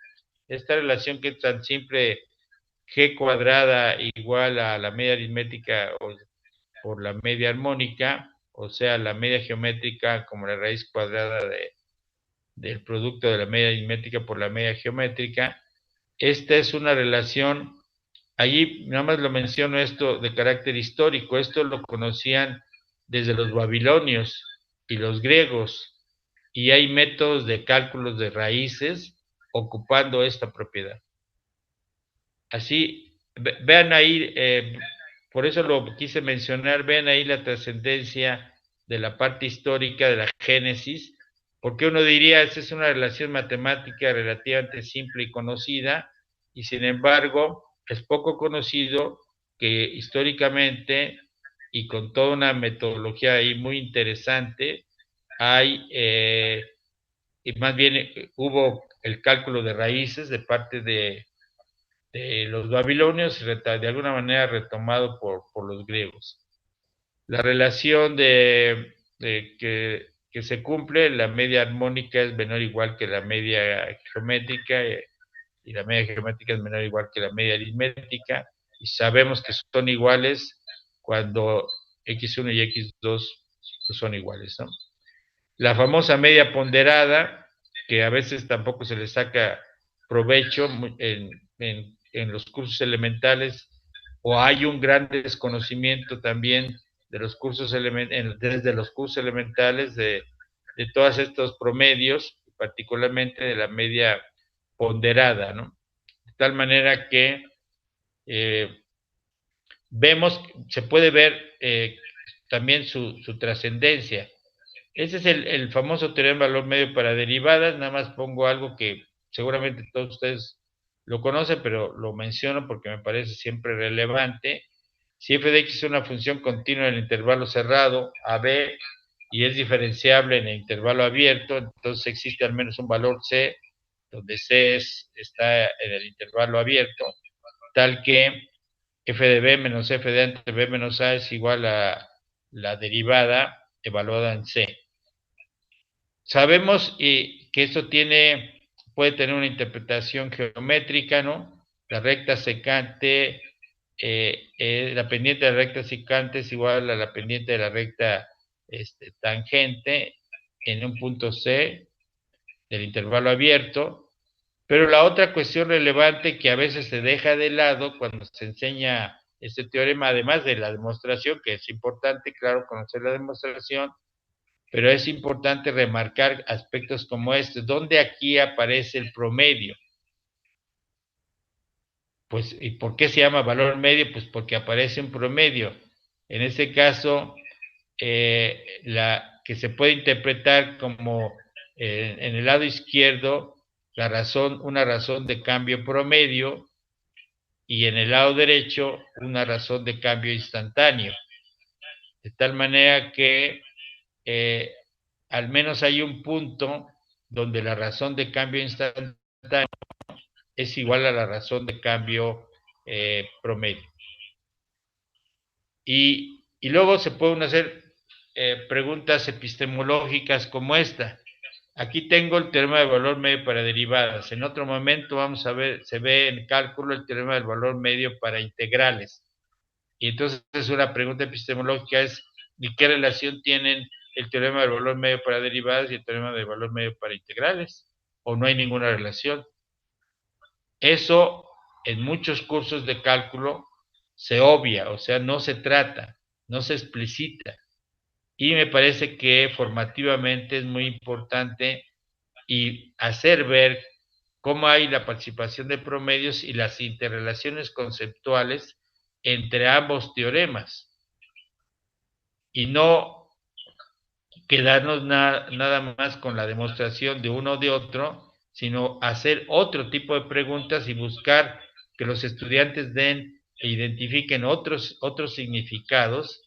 Esta relación que es tan simple, g cuadrada igual a la media aritmética por la media armónica, o sea, la media geométrica como la raíz cuadrada del producto de la media aritmética por la media geométrica. Esta es una relación, allí nada más lo menciono esto de carácter histórico, esto lo conocían desde los babilonios y los griegos, y hay métodos de cálculos de raíces ocupando esta propiedad. Así, vean ahí, por eso lo quise mencionar, vean ahí la trascendencia de la parte histórica de la Génesis, porque uno diría, esa es una relación matemática relativamente simple y conocida, y sin embargo, es poco conocido que históricamente, y con toda una metodología ahí muy interesante, hay, y más bien hubo el cálculo de raíces de parte de los babilonios, de alguna manera retomado por los griegos. La relación que se cumple, la media armónica es menor o igual que la media geométrica, y la media geométrica es menor o igual que la media aritmética, y sabemos que son iguales cuando x1 y x2 son iguales, ¿no? La famosa media ponderada, que a veces tampoco se le saca provecho en los cursos elementales, o hay un gran desconocimiento también de los cursos desde los cursos elementales de todos estos promedios, particularmente de la media ponderada, ¿no? De tal manera que se puede ver también su trascendencia. Ese es el famoso teorema de valor medio para derivadas. Nada más pongo algo que seguramente todos ustedes lo conocen, pero lo menciono porque me parece siempre relevante. Si f de x es una función continua en el intervalo cerrado, AB, y es diferenciable en el intervalo abierto, entonces existe al menos un valor c, donde c está en el intervalo abierto, tal que f de b menos f de a entre b menos a es igual a la derivada evaluada en c. Sabemos que esto puede tener una interpretación geométrica, ¿no? La recta secante, la pendiente de la recta secante es igual a la pendiente de la recta tangente en un punto C del intervalo abierto. Pero la otra cuestión relevante que a veces se deja de lado cuando se enseña este teorema, además de la demostración, que es importante, claro, conocer la demostración, pero es importante remarcar aspectos como este. ¿Dónde aquí aparece el promedio? Pues, ¿y por qué se llama valor medio? Pues porque aparece un promedio. En este caso, que se puede interpretar como en el lado izquierdo una razón de cambio promedio, y en el lado derecho una razón de cambio instantáneo. De tal manera que al menos hay un punto donde la razón de cambio instantáneo es igual a la razón de cambio promedio. Y luego se pueden hacer preguntas epistemológicas como esta. Aquí tengo el teorema del valor medio para derivadas. En otro momento vamos a ver, se ve en cálculo el teorema del valor medio para integrales. Y entonces una pregunta epistemológica es, ¿y qué relación tienen el teorema del valor medio para derivadas y el teorema del valor medio para integrales? ¿O no hay ninguna relación? Eso en muchos cursos de cálculo se obvia, o sea, no se trata, no se explicita. Y me parece que formativamente es muy importante y hacer ver cómo hay la participación de promedios y las interrelaciones conceptuales entre ambos teoremas. Y no quedarnos nada más con la demostración de uno o de otro, sino hacer otro tipo de preguntas y buscar que los estudiantes den e identifiquen otros significados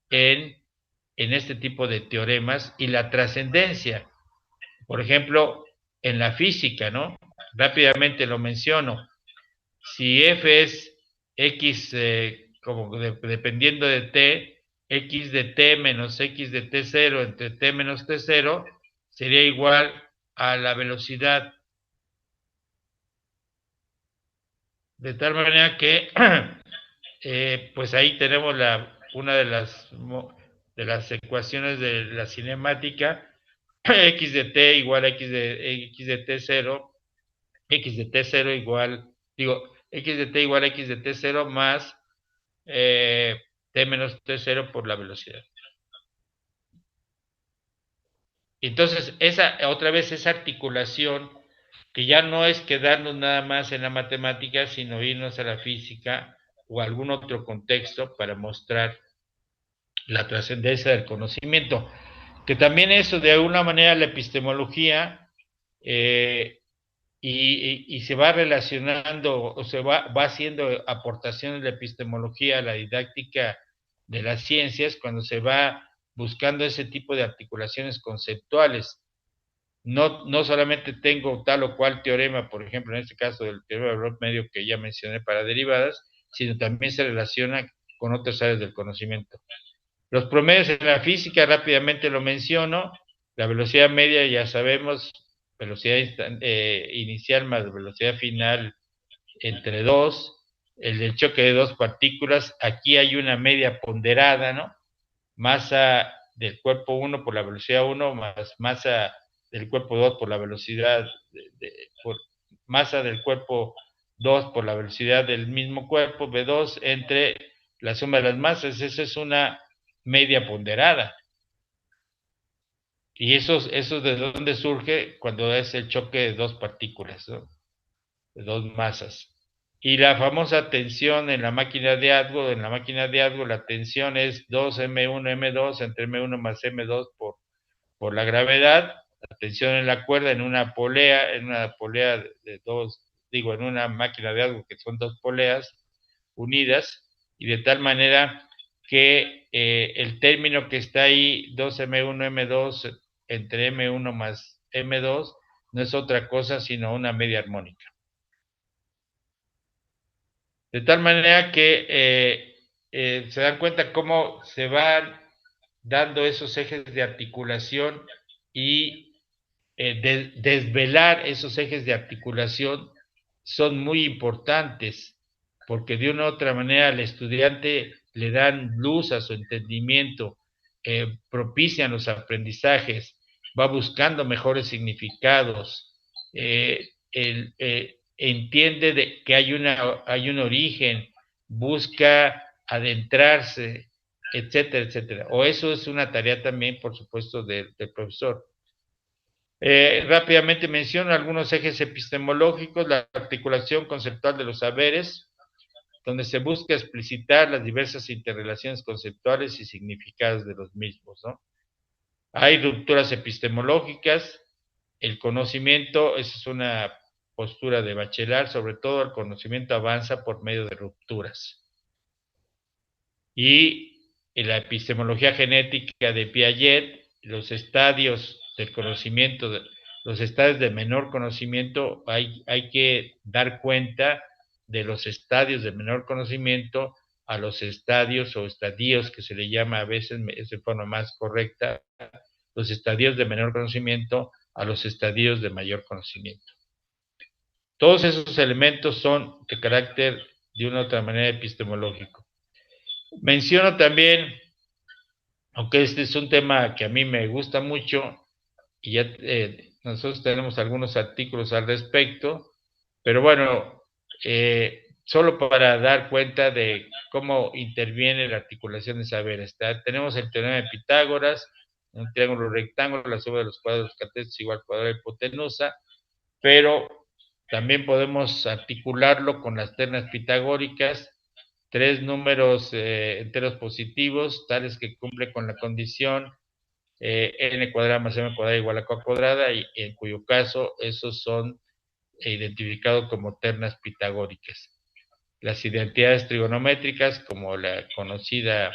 en este tipo de teoremas y la trascendencia. Por ejemplo, en la física, ¿no? Rápidamente lo menciono. Si f es x, como dependiendo de t, x de t menos x de t0 entre t menos t0 sería igual a la velocidad. De tal manera que, pues ahí tenemos una de las ecuaciones de la cinemática, x de t igual a x de t0, x de t0 igual, x de t igual a x de t0 más t menos t0 por la velocidad. Entonces, otra vez esa articulación, que ya no es quedarnos nada más en la matemática, sino irnos a la física o a algún otro contexto para mostrar la trascendencia del conocimiento. Que también eso, de alguna manera, la epistemología y se va relacionando o se va haciendo aportaciones de epistemología a la didáctica de las ciencias cuando se va buscando ese tipo de articulaciones conceptuales. No solamente tengo tal o cual teorema, por ejemplo, en este caso del teorema del valor medio que ya mencioné para derivadas, sino también se relaciona con otras áreas del conocimiento. Los promedios en la física, rápidamente lo menciono. La velocidad media, ya sabemos, velocidad inicial más velocidad final entre 2, el del choque de dos partículas. Aquí hay una media ponderada, ¿no? Masa del cuerpo 1 por la velocidad 1 más masa del cuerpo 2 por la velocidad, masa del cuerpo 2 por la velocidad del mismo cuerpo, V2, entre la suma de las masas. Esa es una media ponderada. Y eso de dónde surge cuando es el choque de dos partículas, ¿no? De dos masas. Y la famosa tensión en la máquina de Atwood, la tensión es 2m1m2 entre m1 más m2 por la gravedad. La tensión en la cuerda en una polea de dos, en una máquina de Atwood que son dos poleas unidas, y de tal manera que el término que está ahí, 2m1m2 entre m1 más m2, no es otra cosa sino una media armónica. De tal manera que se dan cuenta cómo se van dando esos ejes de articulación y desvelar esos ejes de articulación son muy importantes, porque de una u otra manera al estudiante le dan luz a su entendimiento, propician los aprendizajes, va buscando mejores significados, entiende que hay un origen, busca adentrarse, etcétera, etcétera. O eso es una tarea también, por supuesto, del profesor. Rápidamente menciono algunos ejes epistemológicos: la articulación conceptual de los saberes, donde se busca explicitar las diversas interrelaciones conceptuales y significados de los mismos, ¿no? Hay rupturas epistemológicas, el conocimiento, esa es una postura de Bachelard, sobre todo el conocimiento avanza por medio de rupturas. Y en la epistemología genética de Piaget, los estadios del conocimiento, los estadios de menor conocimiento, hay que dar cuenta de los estadios de menor conocimiento a los estadios o estadios que se le llama a veces, es de forma más correcta, los estadios de menor conocimiento a los estadios de mayor conocimiento. Todos esos elementos son de carácter de una u otra manera epistemológico. Menciono también, aunque este es un tema que a mí me gusta mucho, y ya nosotros tenemos algunos artículos al respecto, pero bueno, solo para dar cuenta de cómo interviene la articulación de saberes. Tenemos el teorema de Pitágoras, un triángulo rectángulo, la suma de los cuadrados catetos igual al cuadrado de hipotenusa, pero también podemos articularlo con las ternas pitagóricas, tres números enteros positivos, tales que cumplen con la condición n cuadrada más m cuadrada igual a k cuadrada, y en cuyo caso esos son identificados como ternas pitagóricas. Las identidades trigonométricas, como la conocida,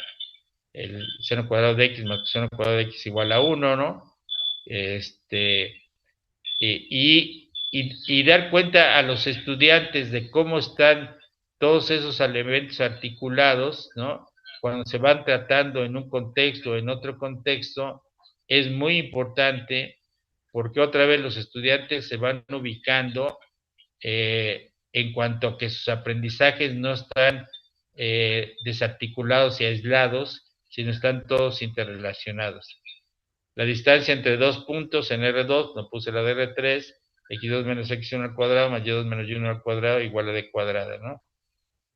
el seno cuadrado de x más seno cuadrado de x igual a 1, ¿no? Y dar cuenta a los estudiantes de cómo están todos esos elementos articulados, ¿no? Cuando se van tratando en un contexto o en otro contexto, es muy importante, porque otra vez los estudiantes se van ubicando en cuanto a que sus aprendizajes no están desarticulados y aislados, sino están todos interrelacionados. La distancia entre dos puntos en R2, no puse la de R3, x2 menos x1 al cuadrado más y2 menos y1 al cuadrado igual a d cuadrada, ¿no?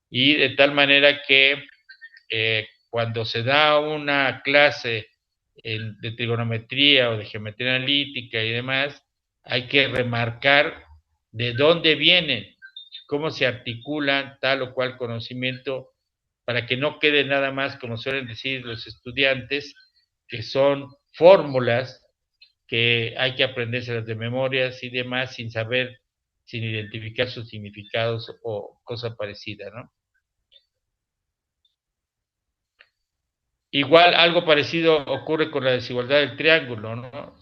Y de tal manera que cuando se da una clase de trigonometría o de geometría analítica y demás, hay que remarcar de dónde vienen, cómo se articulan tal o cual conocimiento, para que no quede nada más, como suelen decir los estudiantes, que son fórmulas que hay que aprendérselas de memorias y demás sin saber, sin identificar sus significados o cosa parecida, ¿no? Igual algo parecido ocurre con la desigualdad del triángulo, ¿no?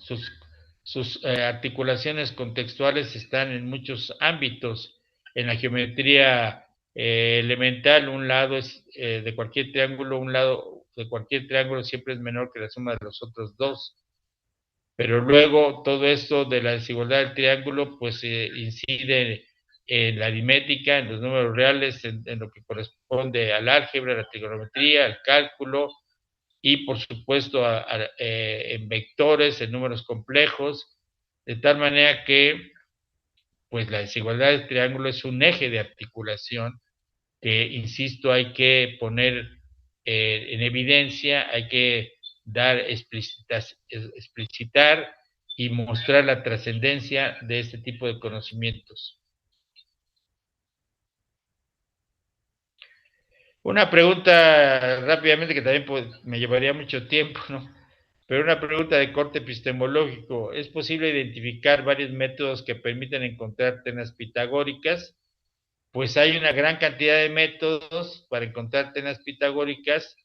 Sus articulaciones contextuales están en muchos ámbitos. En la geometría elemental, un lado es de cualquier triángulo, un lado de cualquier triángulo siempre es menor que la suma de los otros dos. Pero luego todo esto de la desigualdad del triángulo pues incide en la aritmética, en los números reales, en lo que corresponde al álgebra, a la trigonometría, al cálculo, y por supuesto en vectores, en números complejos, de tal manera que pues la desigualdad del triángulo es un eje de articulación que, insisto, hay que poner en evidencia, hay que dar, explicitar y mostrar la trascendencia de este tipo de conocimientos. Una pregunta rápidamente que también me llevaría mucho tiempo, ¿no? Pero una pregunta de corte epistemológico. ¿Es posible identificar varios métodos que permiten encontrar ternas pitagóricas? Pues hay una gran cantidad de métodos para encontrar ternas pitagóricas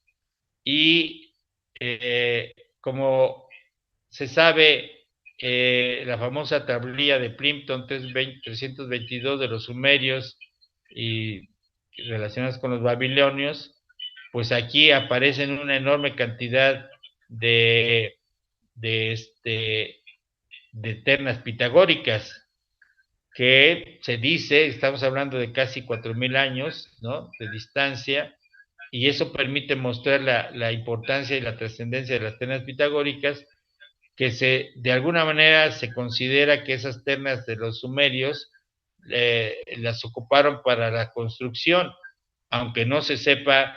y como se sabe, la famosa tablilla de Plimpton 322 de los sumerios y relacionadas con los babilonios, pues aquí aparecen una enorme cantidad de ternas pitagóricas, que se dice, estamos hablando de casi 4.000 años, ¿no?, de distancia, y eso permite mostrar la importancia y la trascendencia de las ternas pitagóricas, que de alguna manera se considera que esas ternas de los sumerios las ocuparon para la construcción, aunque no se sepa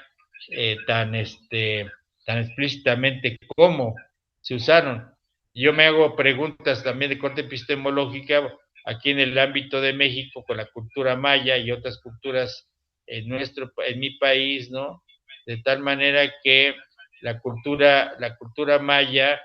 tan explícitamente cómo se usaron. Yo me hago preguntas también de corte epistemológica aquí en el ámbito de México con la cultura maya y otras culturas en mi país, ¿no? De tal manera que la cultura maya,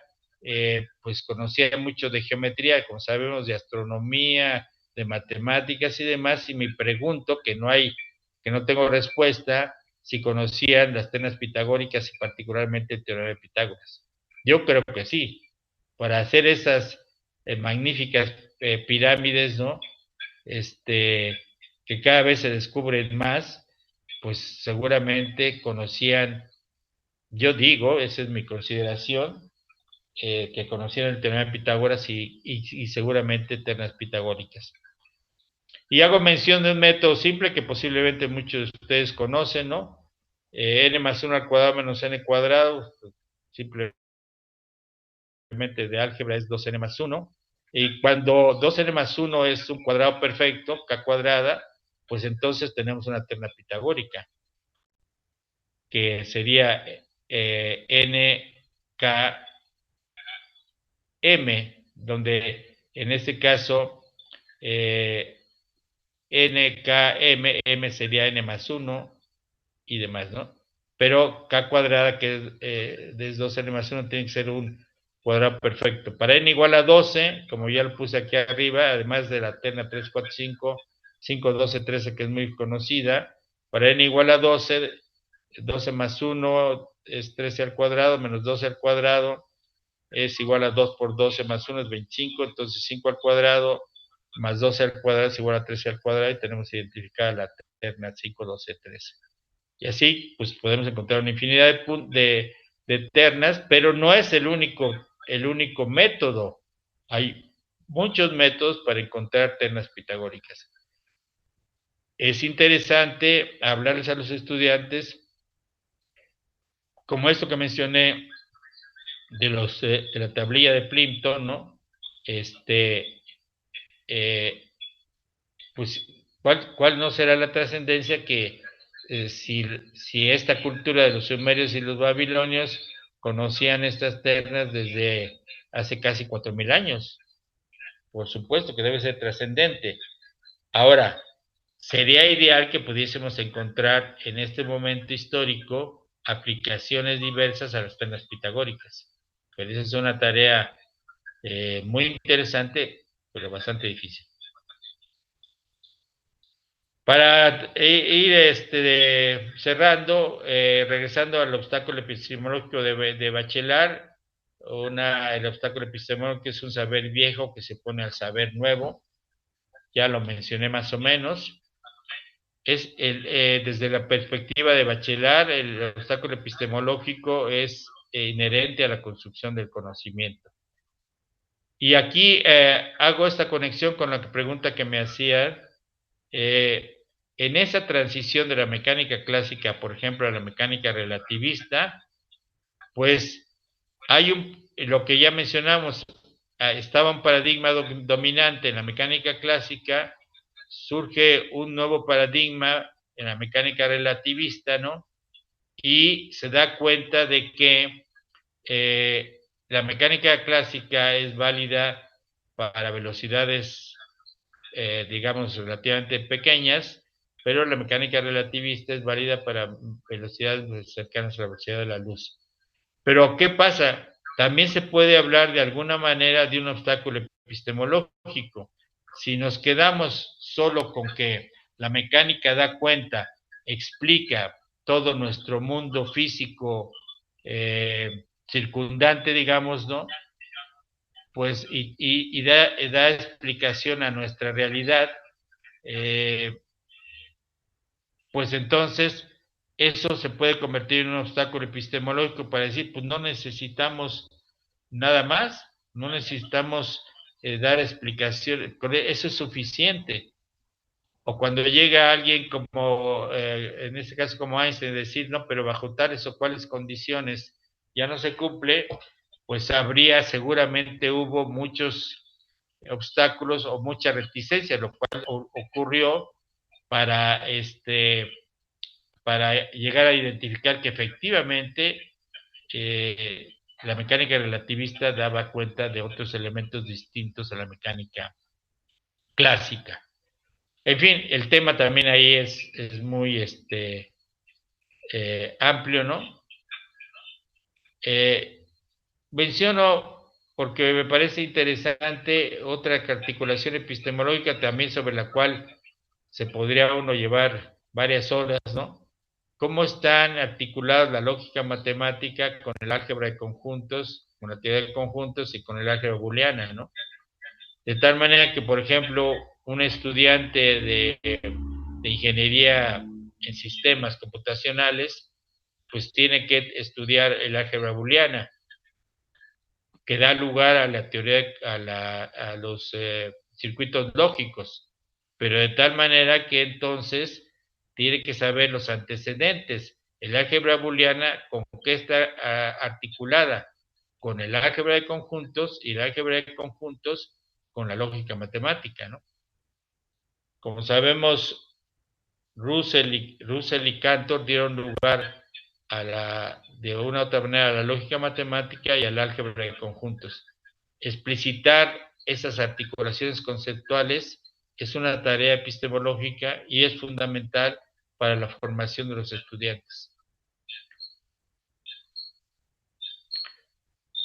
pues conocía mucho de geometría, como sabemos, de astronomía, de matemáticas y demás, y me pregunto, que no tengo respuesta, si conocían las ternas pitagóricas y particularmente el teorema de Pitágoras. Yo creo que sí, para hacer esas magníficas pirámides, ¿no? Que cada vez se descubren más, pues seguramente conocían, yo digo, esa es mi consideración, que conocían el teorema de Pitágoras y seguramente ternas pitagóricas. Y hago mención de un método simple que posiblemente muchos de ustedes conocen, ¿no? N más 1 al cuadrado menos n cuadrado, simplemente de álgebra es 2n más 1. Y cuando 2n más 1 es un cuadrado perfecto, k cuadrada, pues entonces tenemos una terna pitagórica, que sería nkm, donde en este caso nkm, m sería n más 1 y demás, ¿no? Pero k cuadrada, que es 2n más 1, tiene que ser un cuadrado perfecto. Para n igual a 12, como ya lo puse aquí arriba, además de la terna 3, 4, 5, 5, 12, 13, que es muy conocida, para n igual a 12, 12 más 1 es 13 al cuadrado, menos 12 al cuadrado, es igual a 2 por 12 más 1 es 25, entonces 5 al cuadrado más 12 al cuadrado es igual a 13 al cuadrado, y tenemos identificada la terna 5, 12, 13. Y así, pues podemos encontrar una infinidad de ternas, pero no es el único método. Hay muchos métodos para encontrar ternas pitagóricas. Es interesante hablarles a los estudiantes, como esto que mencioné, de la tablilla de Plimpton, ¿no? Pues, ¿cuál no será la trascendencia que si esta cultura de los sumerios y los babilonios conocían estas ternas desde hace casi 4.000 años? Por supuesto que debe ser trascendente. Ahora, sería ideal que pudiésemos encontrar en este momento histórico aplicaciones diversas a las ternas pitagóricas. Pero esa es una tarea muy interesante, pero bastante difícil. Para ir cerrando, regresando al obstáculo epistemológico de Bachelard, el obstáculo epistemológico es un saber viejo que se pone al saber nuevo, ya lo mencioné más o menos. Desde la perspectiva de Bachelard, el obstáculo epistemológico es inherente a la construcción del conocimiento. Y aquí hago esta conexión con la pregunta que me hacían. En esa transición de la mecánica clásica, por ejemplo, a la mecánica relativista, pues hay lo que ya mencionamos, estaba un paradigma dominante en la mecánica clásica, surge un nuevo paradigma en la mecánica relativista, ¿no? Y se da cuenta de que la mecánica clásica es válida para velocidades, digamos, relativamente pequeñas, pero la mecánica relativista es válida para velocidades cercanas a la velocidad de la luz. Pero, ¿qué pasa? También se puede hablar de alguna manera de un obstáculo epistemológico. Si nos quedamos solo con que la mecánica da cuenta, explica todo nuestro mundo físico circundante, digamos, ¿no? Pues, y da explicación a nuestra realidad, pues entonces eso se puede convertir en un obstáculo epistemológico para decir, pues no necesitamos nada más, no necesitamos dar explicación, eso es suficiente. O cuando llega alguien como, en este caso como Einstein, decir, no, pero bajo tales o cuales condiciones ya no se cumple, pues seguramente hubo muchos obstáculos o mucha reticencia, lo cual ocurrió para llegar a identificar que efectivamente la mecánica relativista daba cuenta de otros elementos distintos a la mecánica clásica. En fin, el tema también ahí es muy amplio, ¿no? Menciono, porque me parece interesante, otra articulación epistemológica también sobre la cual se podría uno llevar varias horas, ¿no? ¿Cómo están articuladas la lógica matemática con el álgebra de conjuntos, con la teoría de conjuntos y con el álgebra booleana, ¿no? De tal manera que, por ejemplo, un estudiante de ingeniería en sistemas computacionales, pues tiene que estudiar el álgebra booleana, que da lugar a la teoría, a los circuitos lógicos, pero de tal manera que entonces tiene que saber los antecedentes. El álgebra booleana, ¿con qué está articulada? Con el álgebra de conjuntos, y el álgebra de conjuntos con la lógica matemática, ¿no? Como sabemos, Russell y Cantor dieron lugar de una u otra manera a la lógica matemática y al álgebra de conjuntos. Explicitar esas articulaciones conceptuales es una tarea epistemológica y es fundamental para la formación de los estudiantes.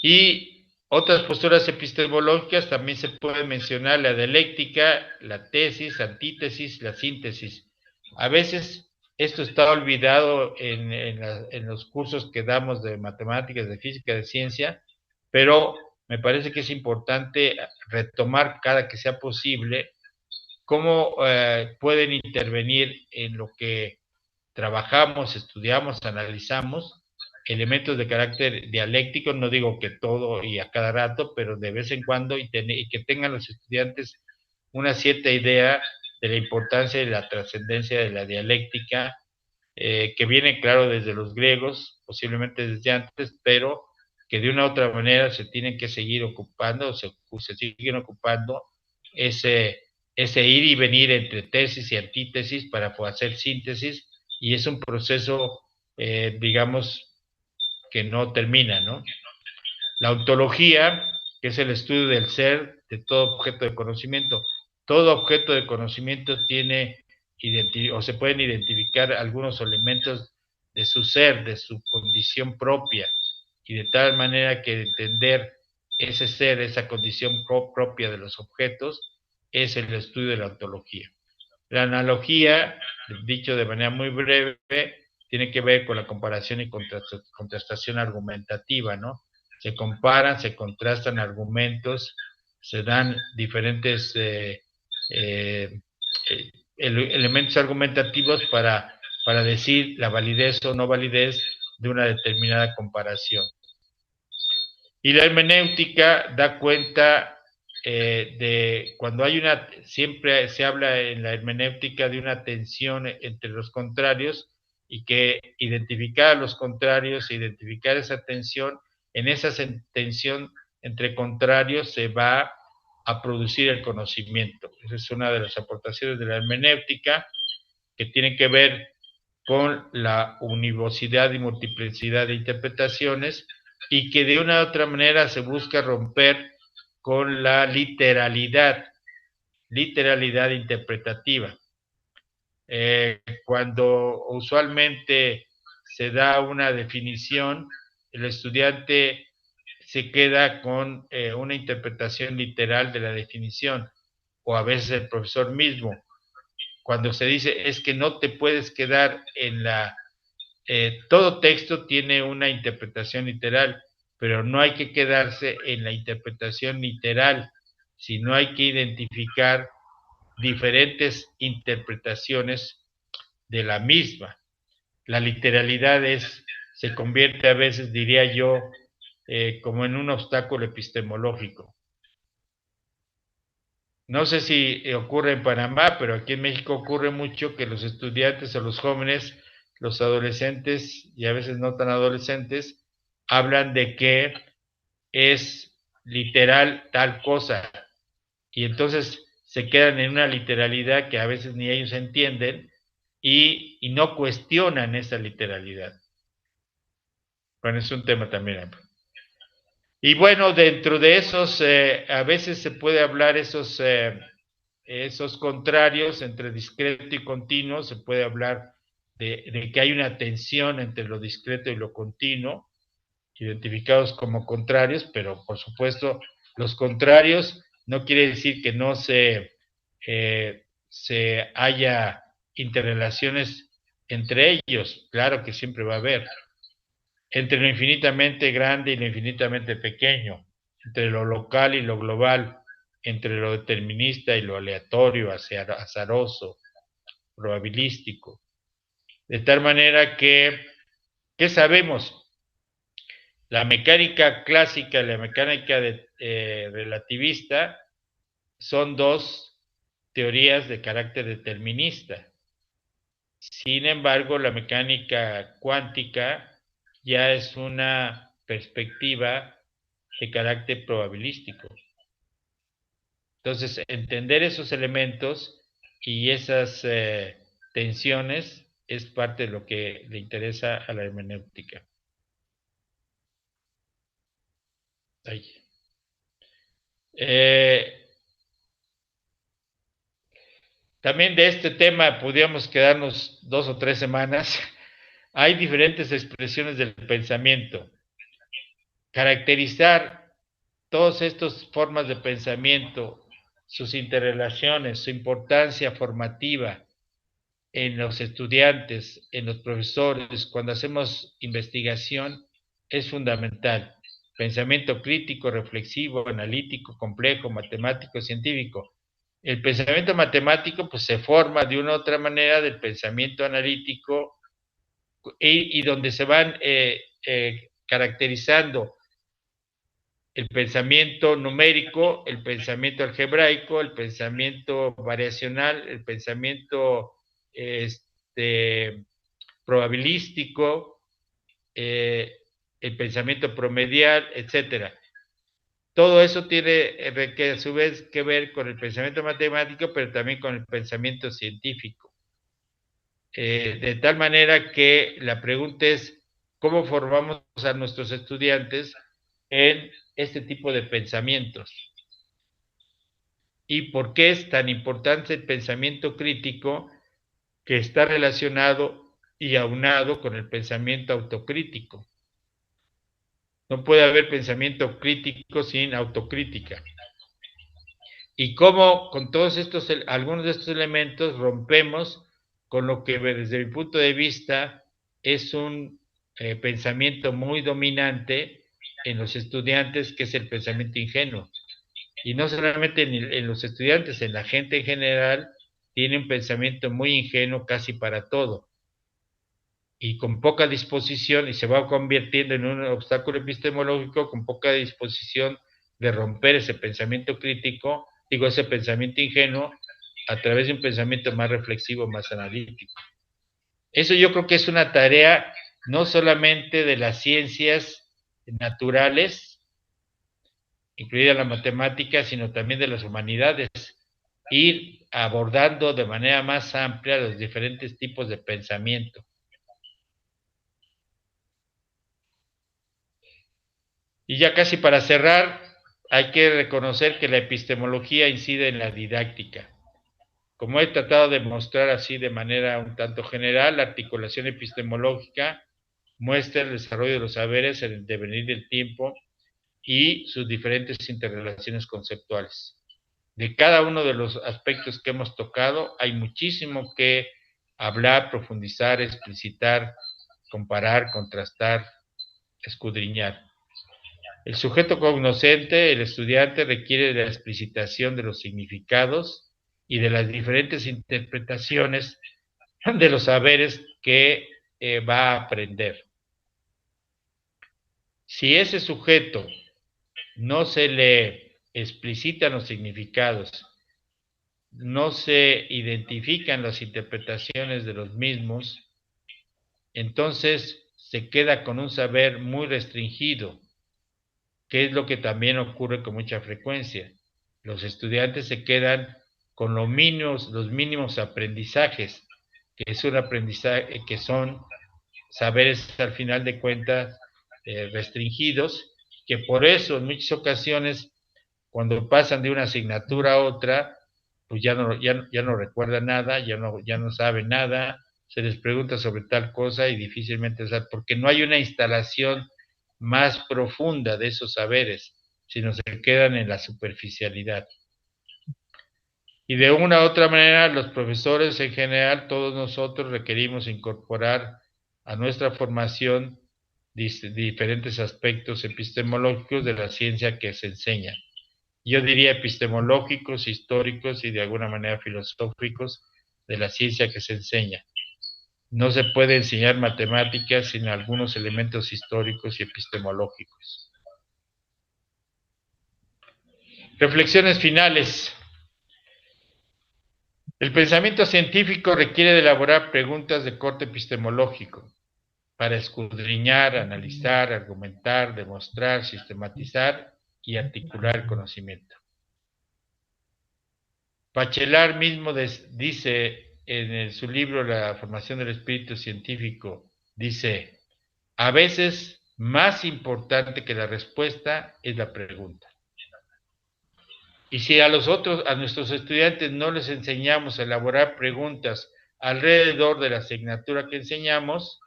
Y otras posturas epistemológicas también se puede mencionar: la dialéctica, la tesis, antítesis, la síntesis. A veces esto está olvidado en los cursos que damos de matemáticas, de física, de ciencia, pero me parece que es importante retomar cada que sea posible cómo pueden intervenir en lo que trabajamos, estudiamos, analizamos, elementos de carácter dialéctico. No digo que todo y a cada rato, pero de vez en cuando, y que tengan los estudiantes una cierta idea de la importancia y la trascendencia de la dialéctica, que viene, claro, desde los griegos, posiblemente desde antes, pero que de una u otra manera se tienen que seguir ocupando, se siguen ocupando ese ir y venir entre tesis y antítesis para hacer síntesis, y es un proceso, digamos, que no termina, ¿no? La ontología, que es el estudio del ser de todo objeto de conocimiento. Todo objeto de conocimiento tiene, o se pueden identificar algunos elementos de su ser, de su condición propia, y de tal manera que entender ese ser, esa condición propia de los objetos, es el estudio de la ontología. La analogía, dicho de manera muy breve, tiene que ver con la comparación y contrastación argumentativa, ¿no? Se comparan, se contrastan argumentos, se dan diferentes elementos argumentativos para decir la validez o no validez de una determinada comparación. Y la hermenéutica da cuenta de cuando hay siempre se habla en la hermenéutica de una tensión entre los contrarios, y que identificar a los contrarios, identificar esa tensión, en esa tensión entre contrarios se va a producir el conocimiento. Esa es una de las aportaciones de la hermenéutica, que tiene que ver con la univocidad y multiplicidad de interpretaciones, y que de una u otra manera se busca romper con la literalidad interpretativa. Cuando usualmente se da una definición, el estudiante se queda con una interpretación literal de la definición, o a veces el profesor mismo. Cuando se dice es que no te puedes quedar en todo texto tiene una interpretación literal, pero no hay que quedarse en la interpretación literal, sino hay que identificar diferentes interpretaciones de la misma. La literalidad se convierte a veces, diría yo, como en un obstáculo epistemológico. No sé si ocurre en Panamá, pero aquí en México ocurre mucho que los estudiantes o los jóvenes, los adolescentes y a veces no tan adolescentes, hablan de que es literal tal cosa, y entonces se quedan en una literalidad que a veces ni ellos entienden, y no cuestionan esa literalidad. Bueno, es un tema también amplio. Y bueno, dentro de esos, a veces se puede hablar esos esos contrarios entre discreto y continuo, se puede hablar de que hay una tensión entre lo discreto y lo continuo, identificados como contrarios, pero por supuesto los contrarios no quiere decir que no se haya interrelaciones entre ellos, claro que siempre va a haber, entre lo infinitamente grande y lo infinitamente pequeño, entre lo local y lo global, entre lo determinista y lo aleatorio, azaroso, probabilístico. De tal manera que, ¿qué sabemos? La mecánica clásica y la mecánica relativista son dos teorías de carácter determinista. Sin embargo, la mecánica cuántica ya es una perspectiva de carácter probabilístico. Entonces, entender esos elementos y esas tensiones es parte de lo que le interesa a la hermenéutica. También de este tema podríamos quedarnos 2 o 3 semanas. Hay diferentes expresiones del pensamiento. Caracterizar todas estas formas de pensamiento, sus interrelaciones, su importancia formativa en los estudiantes, en los profesores, cuando hacemos investigación, es fundamental. Pensamiento crítico, reflexivo, analítico, complejo, matemático, científico. El pensamiento matemático pues se forma de una u otra manera del pensamiento analítico y donde se van caracterizando el pensamiento numérico, el pensamiento algebraico, el pensamiento variacional, el pensamiento probabilístico, el pensamiento promedial, etcétera. Todo eso tiene que a su vez que ver con el pensamiento matemático, pero también con el pensamiento científico. De tal manera que la pregunta es, ¿cómo formamos a nuestros estudiantes en este tipo de pensamientos? ¿Y por qué es tan importante el pensamiento crítico que está relacionado y aunado con el pensamiento autocrítico? No puede haber pensamiento crítico sin autocrítica. Y cómo con todos estos, algunos de estos elementos rompemos con lo que desde mi punto de vista es un pensamiento muy dominante en los estudiantes, que es el pensamiento ingenuo. Y no solamente en los estudiantes, en la gente en general, tiene un pensamiento muy ingenuo casi para todo. Y con poca disposición, y se va convirtiendo en un obstáculo epistemológico, con poca disposición de romper ese pensamiento crítico, ese pensamiento ingenuo, a través de un pensamiento más reflexivo, más analítico. Eso yo creo que es una tarea no solamente de las ciencias naturales, incluida la matemática, sino también de las humanidades, ir abordando de manera más amplia los diferentes tipos de pensamiento. Y ya casi para cerrar, hay que reconocer que la epistemología incide en la didáctica. Como he tratado de mostrar así de manera un tanto general, la articulación epistemológica muestra el desarrollo de los saberes en el devenir del tiempo y sus diferentes interrelaciones conceptuales. De cada uno de los aspectos que hemos tocado, hay muchísimo que hablar, profundizar, explicitar, comparar, contrastar, escudriñar. El sujeto cognoscente, el estudiante, requiere de la explicitación de los significados y de las diferentes interpretaciones de los saberes que va a aprender. Si ese sujeto no se le explicitan los significados, no se identifican las interpretaciones de los mismos, entonces se queda con un saber muy restringido, que es lo que también ocurre con mucha frecuencia. Los estudiantes se quedan con los mínimos aprendizajes, que es un aprendizaje, que son saberes al final de cuentas restringidos, que por eso en muchas ocasiones cuando pasan de una asignatura a otra pues ya no recuerda nada, ya no sabe nada, se les pregunta sobre tal cosa y difícilmente sabe, porque no hay una instalación más profunda de esos saberes, sino se quedan en la superficialidad. Y de una u otra manera, los profesores en general, todos nosotros requerimos incorporar a nuestra formación diferentes aspectos epistemológicos de la ciencia que se enseña. Yo diría epistemológicos, históricos y de alguna manera filosóficos de la ciencia que se enseña. No se puede enseñar matemáticas sin algunos elementos históricos y epistemológicos. Reflexiones finales. El pensamiento científico requiere de elaborar preguntas de corte epistemológico para escudriñar, analizar, argumentar, demostrar, sistematizar y articular el conocimiento. Bachelard mismo dice en su libro La formación del espíritu científico, dice, a veces más importante que la respuesta es la pregunta. Y si a nuestros estudiantes no les enseñamos a elaborar preguntas alrededor de la asignatura que enseñamos,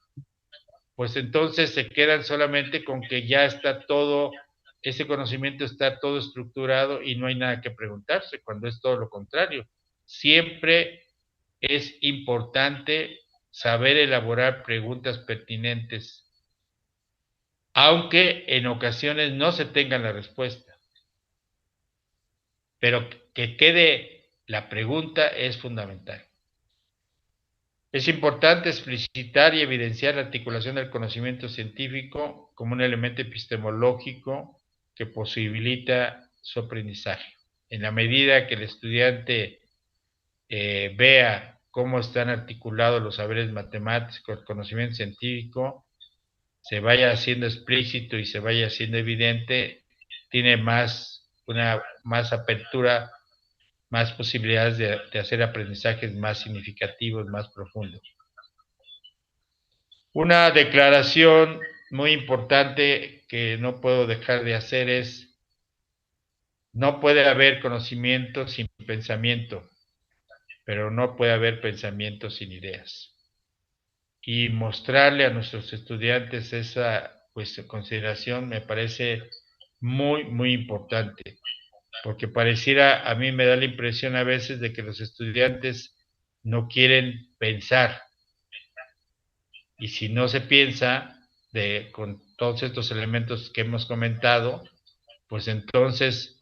pues entonces se quedan solamente con que ya está todo, ese conocimiento está todo estructurado y no hay nada que preguntarse, cuando es todo lo contrario. Siempre es importante saber elaborar preguntas pertinentes, aunque en ocasiones no se tenga la respuesta. Pero que quede la pregunta es fundamental. Es importante explicitar y evidenciar la articulación del conocimiento científico como un elemento epistemológico que posibilita su aprendizaje. En la medida que el estudiante vea cómo están articulados los saberes matemáticos, el conocimiento científico, se vaya haciendo explícito y se vaya haciendo evidente, tiene más apertura, más posibilidades de hacer aprendizajes más significativos, más profundos. Una declaración muy importante que no puedo dejar de hacer es, no puede haber conocimiento sin pensamiento, pero no puede haber pensamiento sin ideas. Y mostrarle a nuestros estudiantes esa consideración me parece muy, muy importante. Porque pareciera, a mí me da la impresión a veces de que los estudiantes no quieren pensar. Y si no se piensa con todos estos elementos que hemos comentado, pues entonces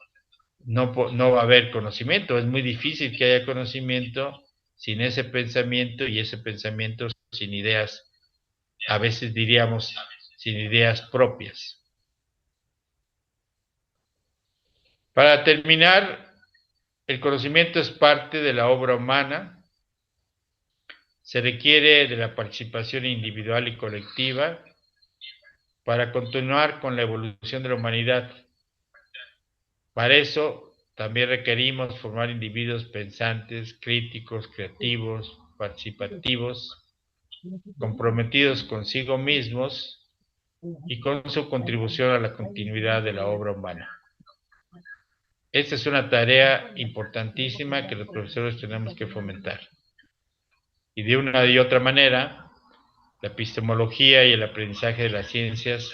no va a haber conocimiento. Es muy difícil que haya conocimiento sin ese pensamiento y ese pensamiento sin ideas, a veces diríamos sin ideas propias. Para terminar, el conocimiento es parte de la obra humana, se requiere de la participación individual y colectiva para continuar con la evolución de la humanidad. Para eso también requerimos formar individuos pensantes, críticos, creativos, participativos, comprometidos consigo mismos y con su contribución a la continuidad de la obra humana. Esta es una tarea importantísima que los profesores tenemos que fomentar. Y de una y otra manera, la epistemología y el aprendizaje de las ciencias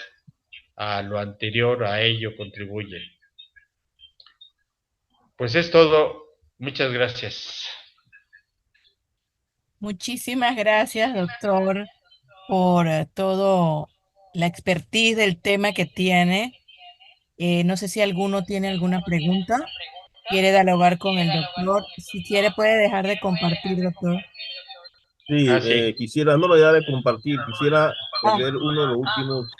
a lo anterior, a ello contribuyen. Pues es todo. Muchas gracias. Muchísimas gracias, doctor, por todo la expertise del tema que tiene. No sé si alguno tiene alguna pregunta. ¿Quiere dialogar con el doctor? Si quiere, puede dejar de compartir, doctor. Sí, quisiera, no lo dejar de compartir, quisiera leer uno de los últimos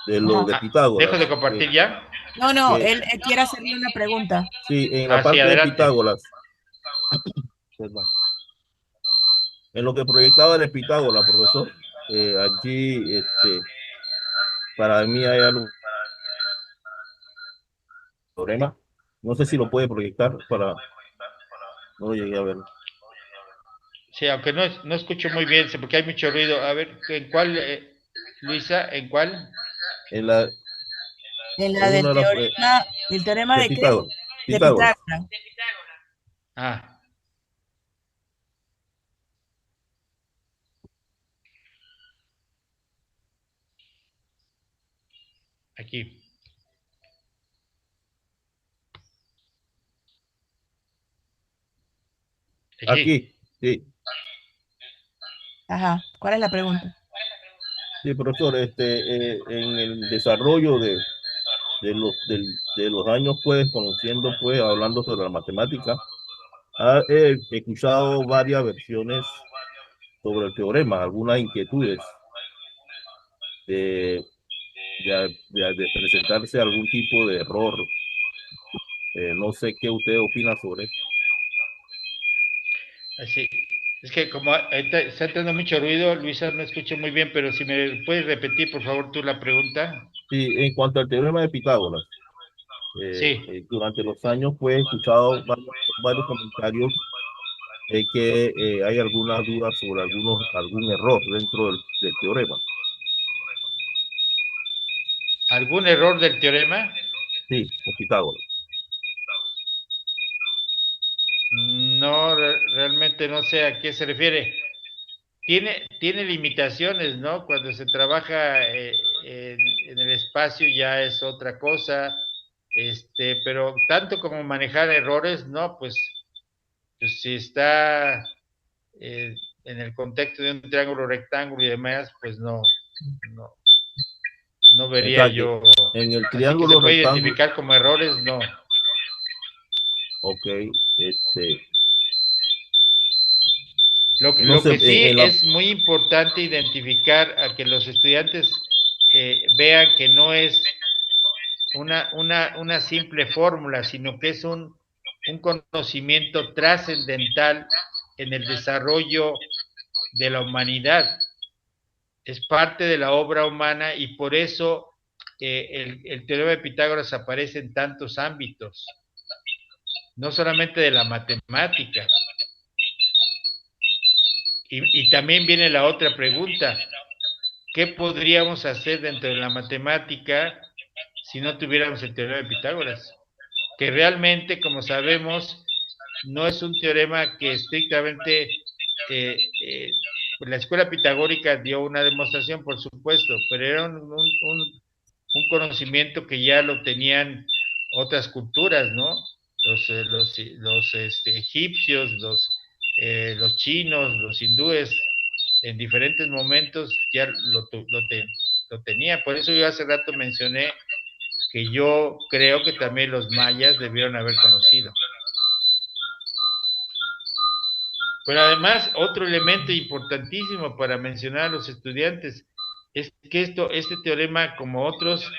de los de Pitágoras. ¿Dejo de compartir ya? No, él quiere hacerle una pregunta. Sí, en la parte de Pitágoras. En lo que proyectaba de Pitágoras, profesor, allí para mí hay algo problema. No sé si lo puede proyectar para... No llegué a verlo. Sí, aunque no escucho muy bien, porque hay mucho ruido. A ver, ¿en cuál, Luisa? ¿En cuál? En la del teorema, ¿el teorema de qué? Pitágoras. Ah, aquí. Aquí, sí. Ajá. ¿Cuál es la pregunta? Sí, profesor, en el desarrollo de los años, pues, conociendo, pues, hablando sobre la matemática, he escuchado varias versiones sobre el teorema, algunas inquietudes de, de presentarse algún tipo de error. No sé qué usted opina sobre eso. Así. Es que como está entrando mucho ruido, Luisa, no escucho muy bien, pero si me puedes repetir, por favor, tú la pregunta. Sí, en cuanto al teorema de Pitágoras, Sí. durante los años, pues, he escuchado varios comentarios que hay algunas dudas sobre algún error dentro del teorema. ¿Algún error del teorema? Sí, de Pitágoras. No, realmente no sé a qué se refiere. Tiene limitaciones, ¿no? Cuando se trabaja en el espacio ya es otra cosa, pero tanto como manejar errores, no, pues si está en el contexto de un triángulo rectángulo y demás, pues no, no O vería sea que yo. en el Así que se triángulo puede rectángulo, identificar como errores, no. ok, no Lo sé, que sí es muy importante identificar a que los estudiantes vean que no es una simple fórmula, sino que es un conocimiento trascendental en el desarrollo de la humanidad. Es parte de la obra humana y por eso el teorema de Pitágoras aparece en tantos ámbitos, no solamente de la matemática. Y también viene la otra pregunta, ¿qué podríamos hacer dentro de la matemática si no tuviéramos el teorema de Pitágoras? Que realmente, como sabemos, no es un teorema que estrictamente la escuela pitagórica dio una demostración, por supuesto, pero era un conocimiento que ya lo tenían otras culturas, ¿no? Los egipcios, los chinos, los hindúes, en diferentes momentos ya lo tenían. Por eso yo hace rato mencioné que yo creo que también los mayas debieron haber conocido. Pero además, otro elemento importantísimo para mencionar a los estudiantes es que este teorema, como otros,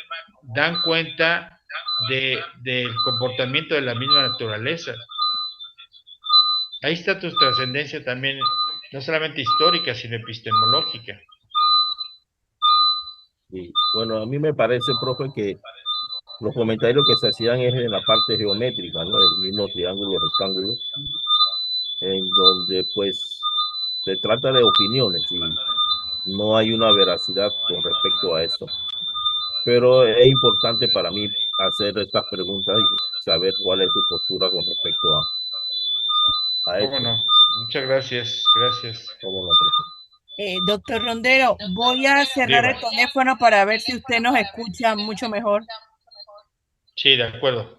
dan cuenta del comportamiento de la misma naturaleza. Ahí está tu trascendencia también, no solamente histórica, sino epistemológica. y bueno, a mí me parece, profe, que los comentarios que se hacían es en la parte geométrica, ¿no? El mismo triángulo, rectángulo, en donde pues se trata de opiniones y no hay una veracidad con respecto a eso. Pero es importante para mí hacer estas preguntas y saber cuál es su postura con respecto a ¿Cómo esto. no? Muchas gracias, gracias. ¿Cómo no, profe? Doctor Rondero, voy a cerrar Diga. el teléfono para ver si usted nos escucha mucho mejor. Sí, de acuerdo.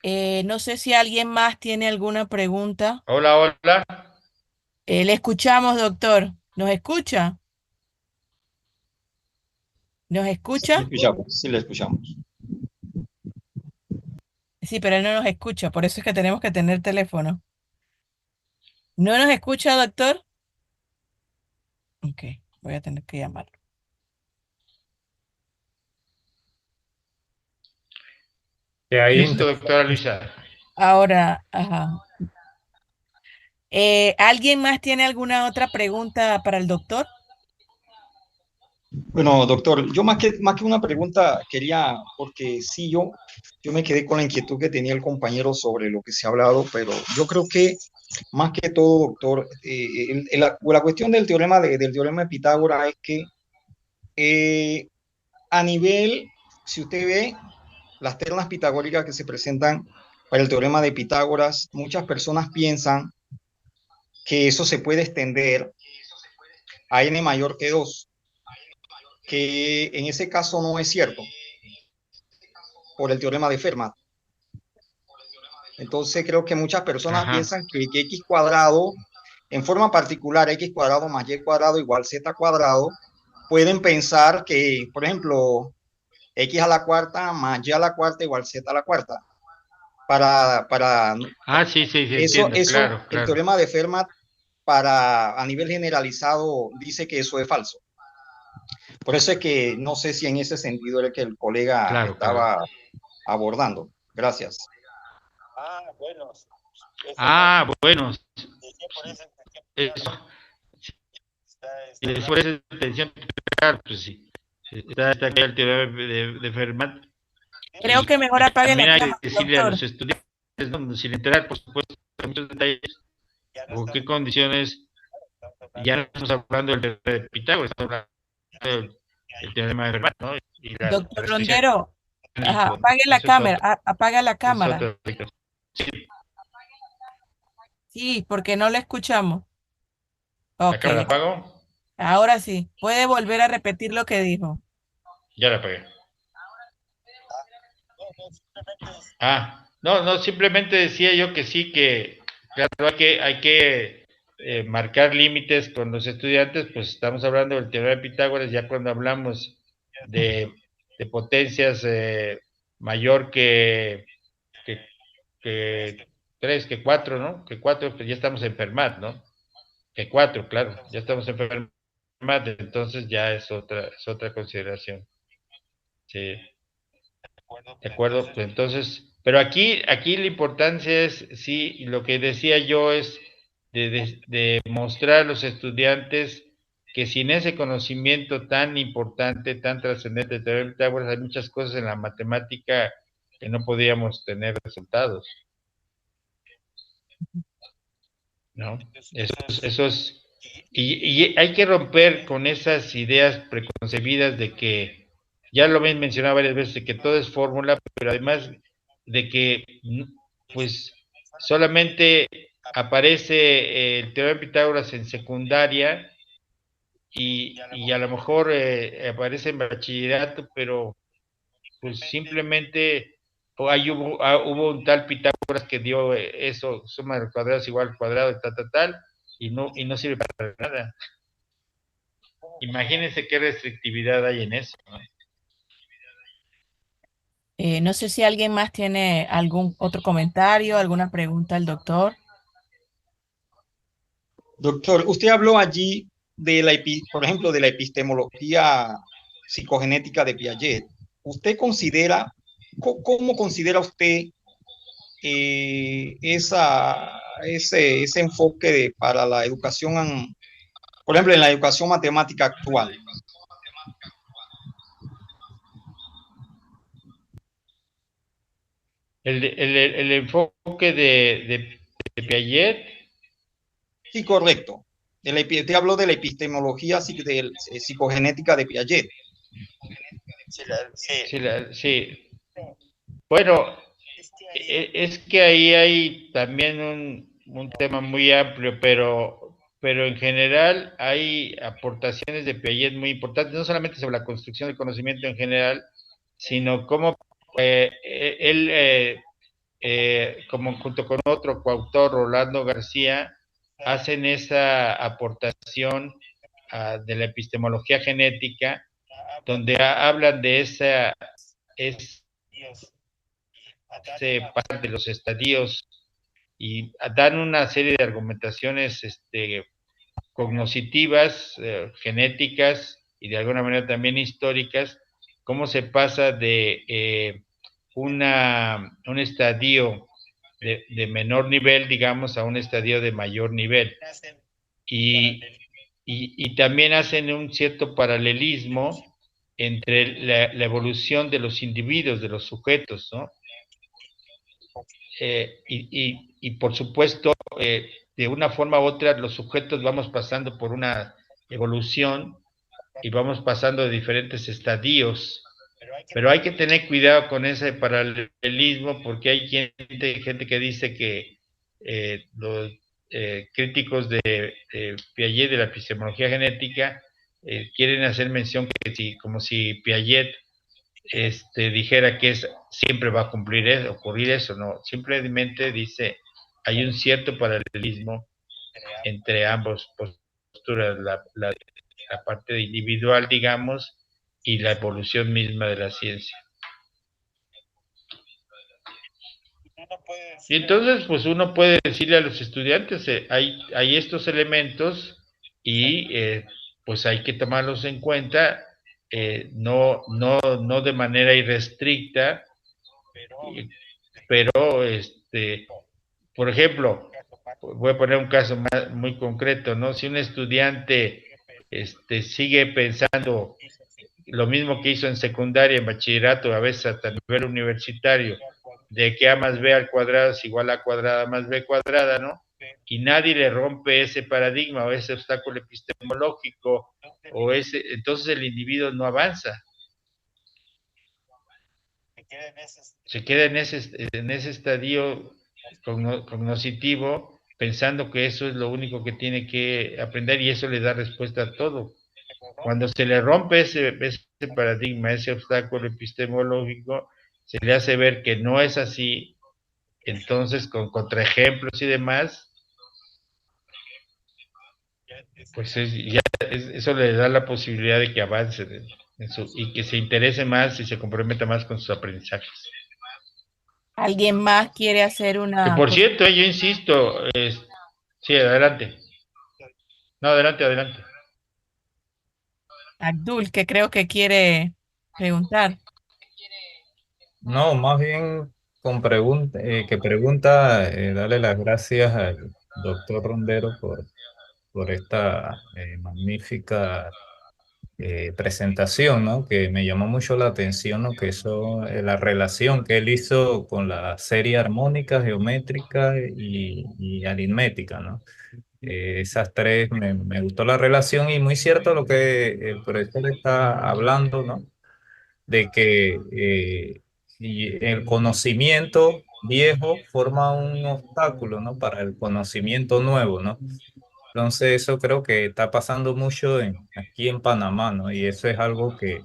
No sé si alguien más tiene alguna pregunta. Hola, hola. Le escuchamos, doctor. ¿Nos escucha? ¿Nos Sí, le escucha? escuchamos, sí, le escuchamos. Sí, pero él no nos escucha, por eso es que tenemos que tener teléfono. ¿No nos escucha, doctor? Ok, voy a tener que llamarlo. Listo, doctora Luisa. Ahora, ajá. ¿Alguien más tiene alguna otra pregunta para el doctor? Bueno, doctor, yo más que una pregunta quería, porque sí, yo me quedé con la inquietud que tenía el compañero sobre lo que se ha hablado, pero yo creo que más que todo, doctor, la cuestión del del teorema de Pitágoras es que a nivel, si usted ve las ternas pitagóricas que se presentan para el teorema de Pitágoras, muchas personas piensan que eso se puede extender a n mayor que 2, que en ese caso no es cierto, por el teorema de Fermat. Entonces creo que muchas personas piensan que x cuadrado, en forma particular, x cuadrado más y cuadrado igual z cuadrado, pueden pensar que, por ejemplo, x a la cuarta más y a la cuarta igual z a la cuarta. Sí, eso, entiendo, claro. El teorema de Fermat a nivel generalizado dice que eso es falso. Por eso es que no sé si en ese sentido era que el colega estaba abordando. Gracias. Bueno. Eso. Por esa intención, claro, pues sí. Está aquí el teorema de Fermat. Creo que mejor apague la cámara, decirle a los estudiantes, ¿no? Sin entrar, por supuesto, en muchos detalles, o qué condiciones, ya no estamos hablando del teorema de Pitágoras, estamos hablando del teorema de Fermat, ¿no? Doctor Rondero, apague la cámara, apaga la cámara. Sí, porque no la escuchamos. ¿La cámara la apago? Ahora sí, puede volver a repetir lo que dijo. Ya la apagué. No, simplemente decía yo que sí, que claro, hay que marcar límites con los estudiantes, pues estamos hablando del teorema de Pitágoras, ya cuando hablamos de potencias mayor que 3, que 4, ¿no? Que 4, pues ya estamos en Fermat, ¿no? Que 4, claro, ya estamos en Fermat, entonces ya es otra consideración. Sí. De acuerdo, pues entonces, pero aquí la importancia es, sí, lo que decía yo es de mostrar a los estudiantes que sin ese conocimiento tan importante, tan trascendente de teorema de Pitágoras, hay muchas cosas en la matemática que no podíamos tener resultados. ¿No? Eso es, y hay que romper con esas ideas preconcebidas de que, ya lo habéis mencionado varias veces, de que todo es fórmula, pero además de que, pues, solamente aparece el teorema de Pitágoras en secundaria y a lo mejor aparece en bachillerato, pero pues simplemente ahí hubo un tal Pitágoras que dio eso, suma de cuadrados igual al cuadrado y tal, y no sirve para nada. Imagínense qué restrictividad hay en eso, ¿no? No sé si alguien más tiene algún otro comentario, alguna pregunta al doctor. Doctor, usted habló allí por ejemplo, de la epistemología psicogenética de Piaget. ¿Usted considera, cómo considera usted ese enfoque para la educación, por ejemplo, en la educación matemática actual? El enfoque de Piaget. Sí, correcto. Te hablo de la epistemología psicogenética de Piaget. Sí. Bueno, es que ahí hay también un tema muy amplio, pero en general hay aportaciones de Piaget muy importantes, no solamente sobre la construcción del conocimiento en general, sino cómo él, como junto con otro coautor, Rolando García, hacen esa aportación de la epistemología genética, donde hablan de ese parte de los estadios y dan una serie de argumentaciones cognitivas, genéticas y de alguna manera también históricas, cómo se pasa de un estadio de menor nivel, digamos, a un estadio de mayor nivel. Y también hacen un cierto paralelismo entre la evolución de los individuos, de los sujetos, ¿no? Y por supuesto, de una forma u otra, los sujetos vamos pasando por una evolución y vamos pasando de diferentes estadios Pero hay que tener cuidado con ese paralelismo porque hay gente que dice que los críticos de Piaget, de la epistemología genética, quieren hacer mención que como si Piaget dijera que siempre va a ocurrir eso, no, simplemente dice hay un cierto paralelismo entre ambos posturas, la parte individual, digamos, y la evolución misma de la ciencia. Y entonces, pues uno puede decirle a los estudiantes, hay estos elementos y pues hay que tomarlos en cuenta, no de manera irrestricta, pero por ejemplo, voy a poner un caso muy concreto, ¿no? Si un estudiante sigue pensando lo mismo que hizo en secundaria, en bachillerato, a veces hasta a nivel universitario, de que A más B al cuadrado es igual a A cuadrada más B cuadrada, ¿no? Y nadie le rompe ese paradigma o ese obstáculo epistemológico, entonces el individuo no avanza. Se queda en ese estadio cognoscitivo, pensando que eso es lo único que tiene que aprender y eso le da respuesta a todo. Cuando se le rompe ese paradigma, ese obstáculo epistemológico, se le hace ver que no es así, entonces con contraejemplos y demás, pues eso le da la posibilidad de que avance y que se interese más y se comprometa más con sus aprendizajes. ¿Alguien más quiere hacer Que una... por cierto, yo insisto, sí, adelante. No, adelante. Abdul, que creo que quiere preguntar. No, más bien que pregunta, darle las gracias al doctor Rondero por esta magnífica presentación, ¿no? Que me llamó mucho la atención, ¿no? Que eso, la relación que él hizo con la serie armónica, geométrica y aritmética, ¿no? Esas tres me gustó la relación y muy cierto lo que el profesor está hablando, ¿no? De que y el conocimiento viejo forma un obstáculo, ¿no? Para el conocimiento nuevo, ¿no? Entonces eso creo que está pasando mucho aquí en Panamá, ¿no? Y eso es algo que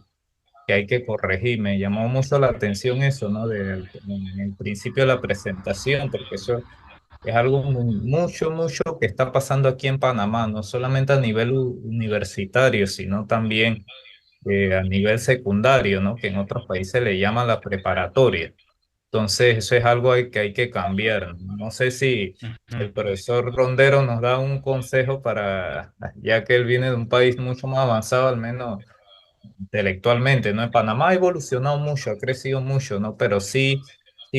hay que corregir. Me llamó mucho la atención eso, ¿no? En el principio de la presentación, porque eso es algo mucho que está pasando aquí en Panamá, no solamente a nivel universitario, sino también a nivel secundario, ¿no? Que en otros países le llaman la preparatoria. Entonces, eso es algo que hay que cambiar. No sé si el profesor Rondero nos da un consejo para, ya que él viene de un país mucho más avanzado, al menos intelectualmente, ¿no? En Panamá ha evolucionado mucho, ha crecido mucho, ¿no? Pero sí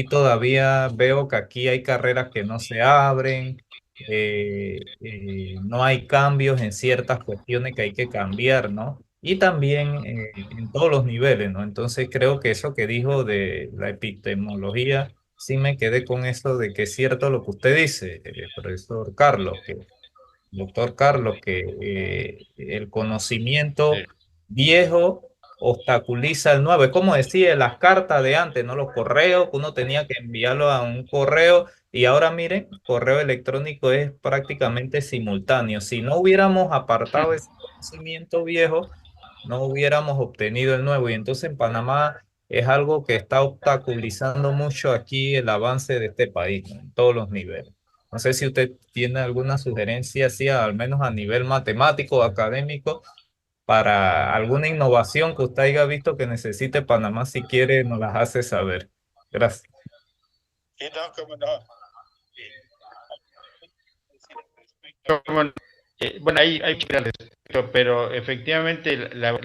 todavía veo que aquí hay carreras que no se abren, no hay cambios en ciertas cuestiones que hay que cambiar, ¿no? Y también en todos los niveles, ¿no? Entonces creo que eso que dijo de la epistemología, sí me quedé con eso de que es cierto lo que usted dice, profesor Carlos, doctor Carlos, que el conocimiento viejo obstaculiza el nuevo. Es como decía las cartas de antes, ¿no? Los correos, que uno tenía que enviarlo a un correo y ahora miren, correo electrónico es prácticamente simultáneo. Si no hubiéramos apartado ese conocimiento viejo, no hubiéramos obtenido el nuevo. Y entonces en Panamá es algo que está obstaculizando mucho aquí el avance de este país, ¿no? En todos los niveles. No sé si usted tiene alguna sugerencia, así, al menos a nivel matemático o académico, para alguna innovación que usted haya visto que necesite Panamá, si quiere, nos las hace saber. Gracias. Sí, no, cómo no. Bueno, hay que ir al respecto, pero efectivamente la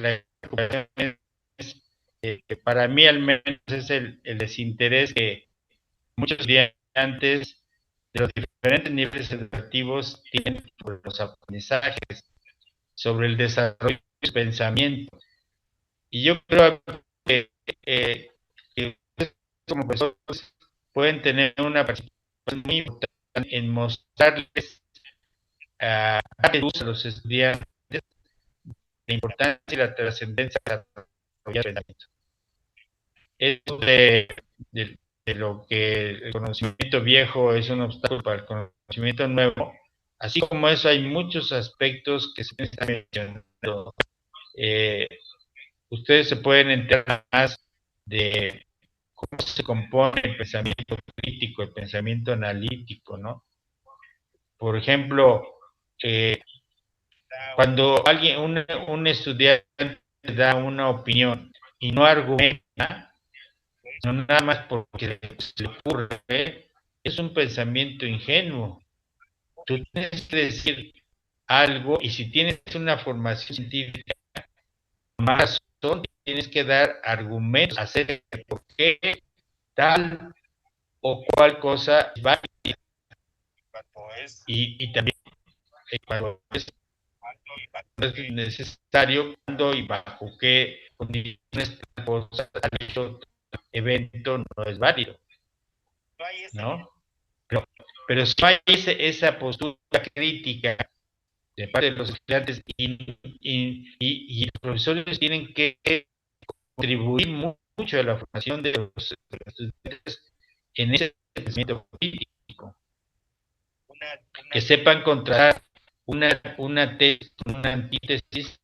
para mí al menos es el desinterés que muchos estudiantes de los diferentes niveles educativos tienen sobre los aprendizajes, sobre el desarrollo del pensamiento. Y yo creo que ustedes como profesores pueden tener una participación muy importante en mostrarles a los estudiantes la importancia y la trascendencia de desarrollar el pensamiento. Eso de lo que el conocimiento viejo es un obstáculo para el conocimiento nuevo, así como eso hay muchos aspectos que se están mencionando. Ustedes se pueden enterar más de cómo se compone el pensamiento crítico, el pensamiento analítico, ¿no? Por ejemplo, cuando alguien, un estudiante da una opinión y no argumenta, no nada más porque se le ocurre, es un pensamiento ingenuo. Tú tienes que decir algo y si tienes una formación científica, más razón, tienes que dar argumentos acerca de por qué tal o cual cosa es válida. Y también cuando es necesario, cuándo y bajo qué condiciones tal cosa, tal hecho, evento no es válido, ¿no? Pero si no hay esa postura crítica de parte de los estudiantes y los profesores tienen que contribuir mucho a la formación de los estudiantes en ese pensamiento crítico, que sepan contrastar una tesis, una antítesis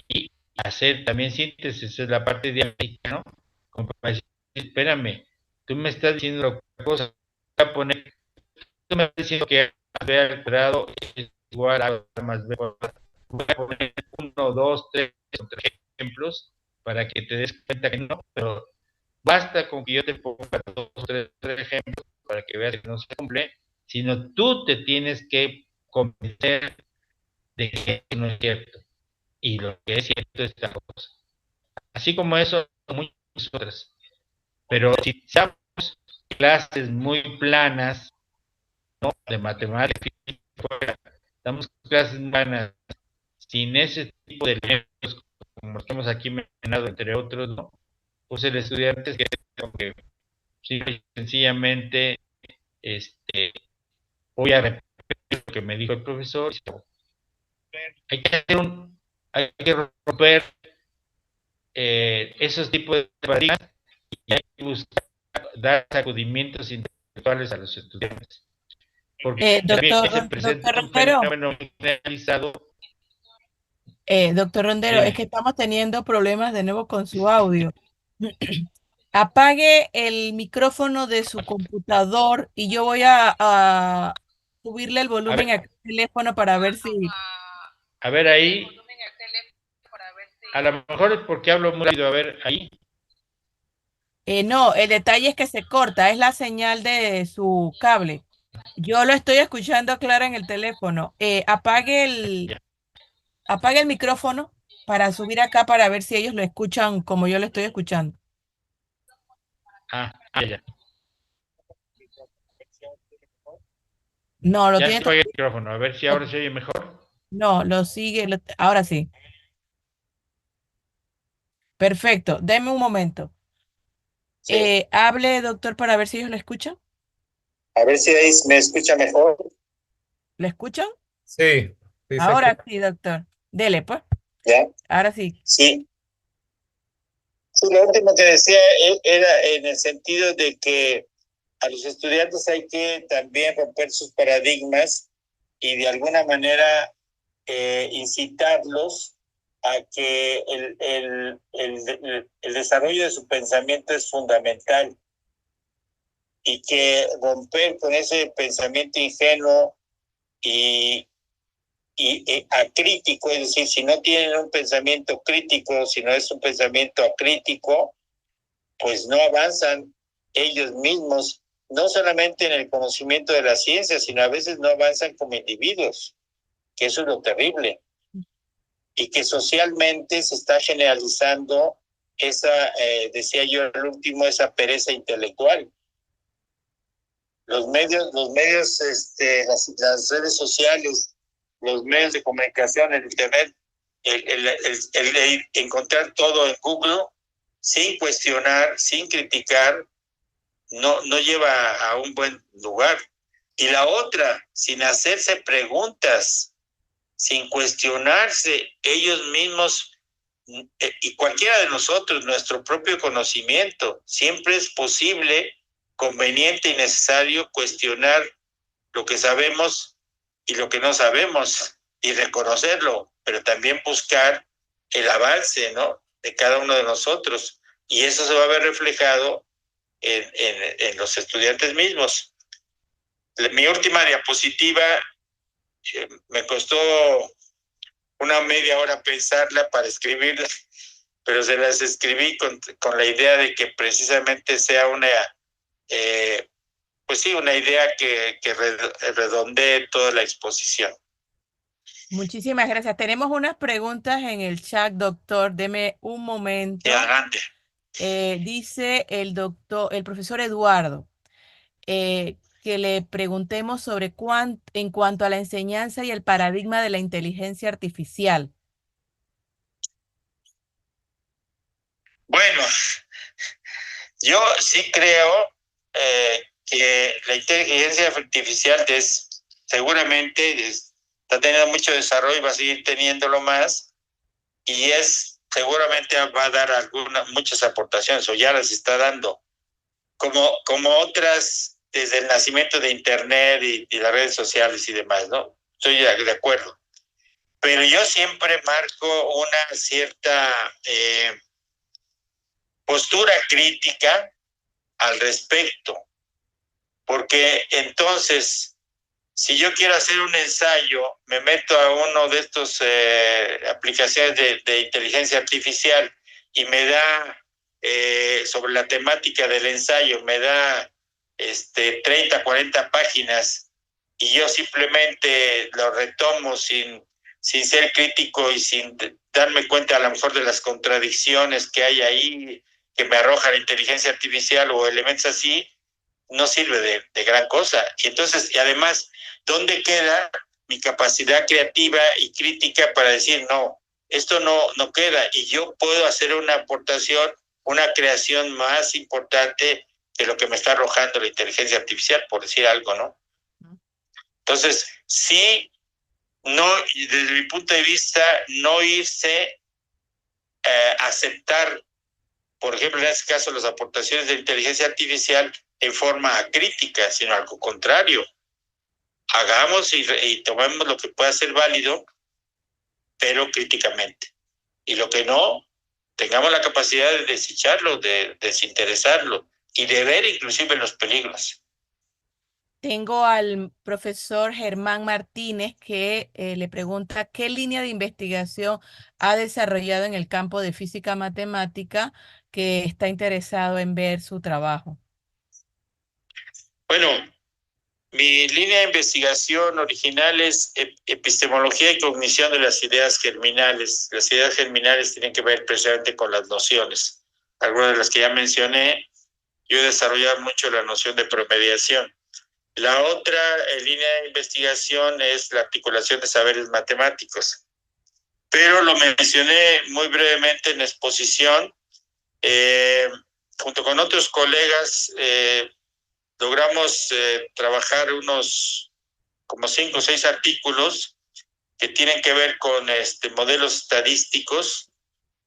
y hacer también síntesis, esa es la parte dialéctica, ¿no? Como para decir, espérame, tú me estás diciendo otra cosa, voy a poner, tú me estás diciendo que B al cuadrado es igual a A más B, voy a poner 1, 2, 3 ejemplos para que te des cuenta que no, pero basta con que yo te ponga 2 o 3 ejemplos para que veas que no se cumple, sino tú te tienes que convencer de que no es cierto. Y lo que es cierto es esta cosa. Así como eso, muchas otras. Pero si damos clases muy planas, ¿no? De matemáticas, damos clases planas sin ese tipo de elementos, como estamos aquí mencionando, entre otros, ¿no? Pues el estudiante que sencillamente voy a repetir lo que me dijo el profesor. Hay que romper esos tipos de paradigmas y hay que buscar dar sacudimientos intelectuales a los estudiantes. Porque también se presenta un fenómeno generalizado. Doctor Rondero, es que estamos teniendo problemas de nuevo con su audio. Apague el micrófono de su computador y yo voy a subirle el volumen al teléfono para ver si... A ver ahí. A lo mejor es porque hablo muy rápido. A ver ahí. No, el detalle es que se corta, es la señal de su cable. Yo lo estoy escuchando claro en el teléfono. Apague el micrófono para subir acá para ver si ellos lo escuchan como yo lo estoy escuchando. Ya. No, lo ya tiene. apagué el micrófono, a ver si ahora se oye mejor. No, lo sigue, ahora sí. Perfecto, deme un momento. Sí. Hable, doctor, para ver si ellos lo escuchan. A ver si ahí me escucha mejor. ¿Lo escuchan? Sí. Ahora sí, doctor. Dele, pues. ¿Ya? Ahora sí. Sí. Sí, lo último que decía era en el sentido de que a los estudiantes hay que también romper sus paradigmas y de alguna manera incitarlos a que el desarrollo de su pensamiento es fundamental y que romper con ese pensamiento ingenuo y acrítico, es decir, si no tienen un pensamiento crítico, si no es un pensamiento acrítico, pues no avanzan ellos mismos, no solamente en el conocimiento de la ciencia, sino a veces no avanzan como individuos, que eso es lo terrible. Y que socialmente se está generalizando esa, decía yo al último, esa pereza intelectual. Los medios, las redes sociales, los medios de comunicación, el internet, el encontrar todo en Google sin cuestionar, sin criticar, no lleva a un buen lugar. Y la otra, sin hacerse preguntas, sin cuestionarse ellos mismos y cualquiera de nosotros, nuestro propio conocimiento. Siempre es posible, conveniente y necesario cuestionar lo que sabemos y lo que no sabemos y reconocerlo, pero también buscar el avance, ¿no?, de cada uno de nosotros. Y eso se va a ver reflejado en los estudiantes mismos. Mi última diapositiva me costó una media hora pensarla para escribirla, pero se las escribí con la idea de que precisamente sea una, pues sí, una idea que redondee toda la exposición. Muchísimas gracias. Tenemos unas preguntas en el chat, doctor. Deme un momento. Adelante. Dice el profesor Eduardo, que le preguntemos sobre en cuanto a la enseñanza y el paradigma de la inteligencia artificial. Bueno, yo sí creo que la inteligencia artificial seguramente está teniendo mucho desarrollo y va a seguir teniéndolo más, y seguramente va a dar muchas aportaciones, o ya las está dando, como otras desde el nacimiento de Internet y las redes sociales y demás, ¿no? Estoy de acuerdo. Pero yo siempre marco una cierta postura crítica al respecto, porque entonces, si yo quiero hacer un ensayo, me meto a uno de estos aplicaciones de inteligencia artificial y me da sobre la temática del ensayo, me da 30, 40 páginas, y yo simplemente lo retomo sin ser crítico y sin darme cuenta a lo mejor de las contradicciones que hay ahí, que me arroja la inteligencia artificial o elementos así, no sirve de gran cosa. Y entonces, y además, ¿dónde queda mi capacidad creativa y crítica para decir, no, esto no queda, y yo puedo hacer una aportación, una creación más importante que lo que me está arrojando la inteligencia artificial, por decir algo, ¿no? Entonces, sí, desde mi punto de vista, no irse a aceptar, por ejemplo, en este caso, las aportaciones de inteligencia artificial en forma crítica, sino al contrario. Hagamos y tomemos lo que pueda ser válido, pero críticamente. Y lo que no, tengamos la capacidad de desecharlo, de desinteresarlo y de ver inclusive los peligros. Tengo al profesor Germán Martínez que le pregunta qué línea de investigación ha desarrollado en el campo de física matemática, que está interesado en ver su trabajo. Bueno, mi línea de investigación original es epistemología y cognición de las ideas germinales. Las ideas germinales tienen que ver precisamente con las nociones. Algunas de las que ya mencioné, yo he desarrollado mucho la noción de promediación. La otra línea de investigación es la articulación de saberes matemáticos. Pero lo mencioné muy brevemente en la exposición. Junto con otros colegas, logramos trabajar unos como 5 o 6 artículos que tienen que ver con modelos estadísticos,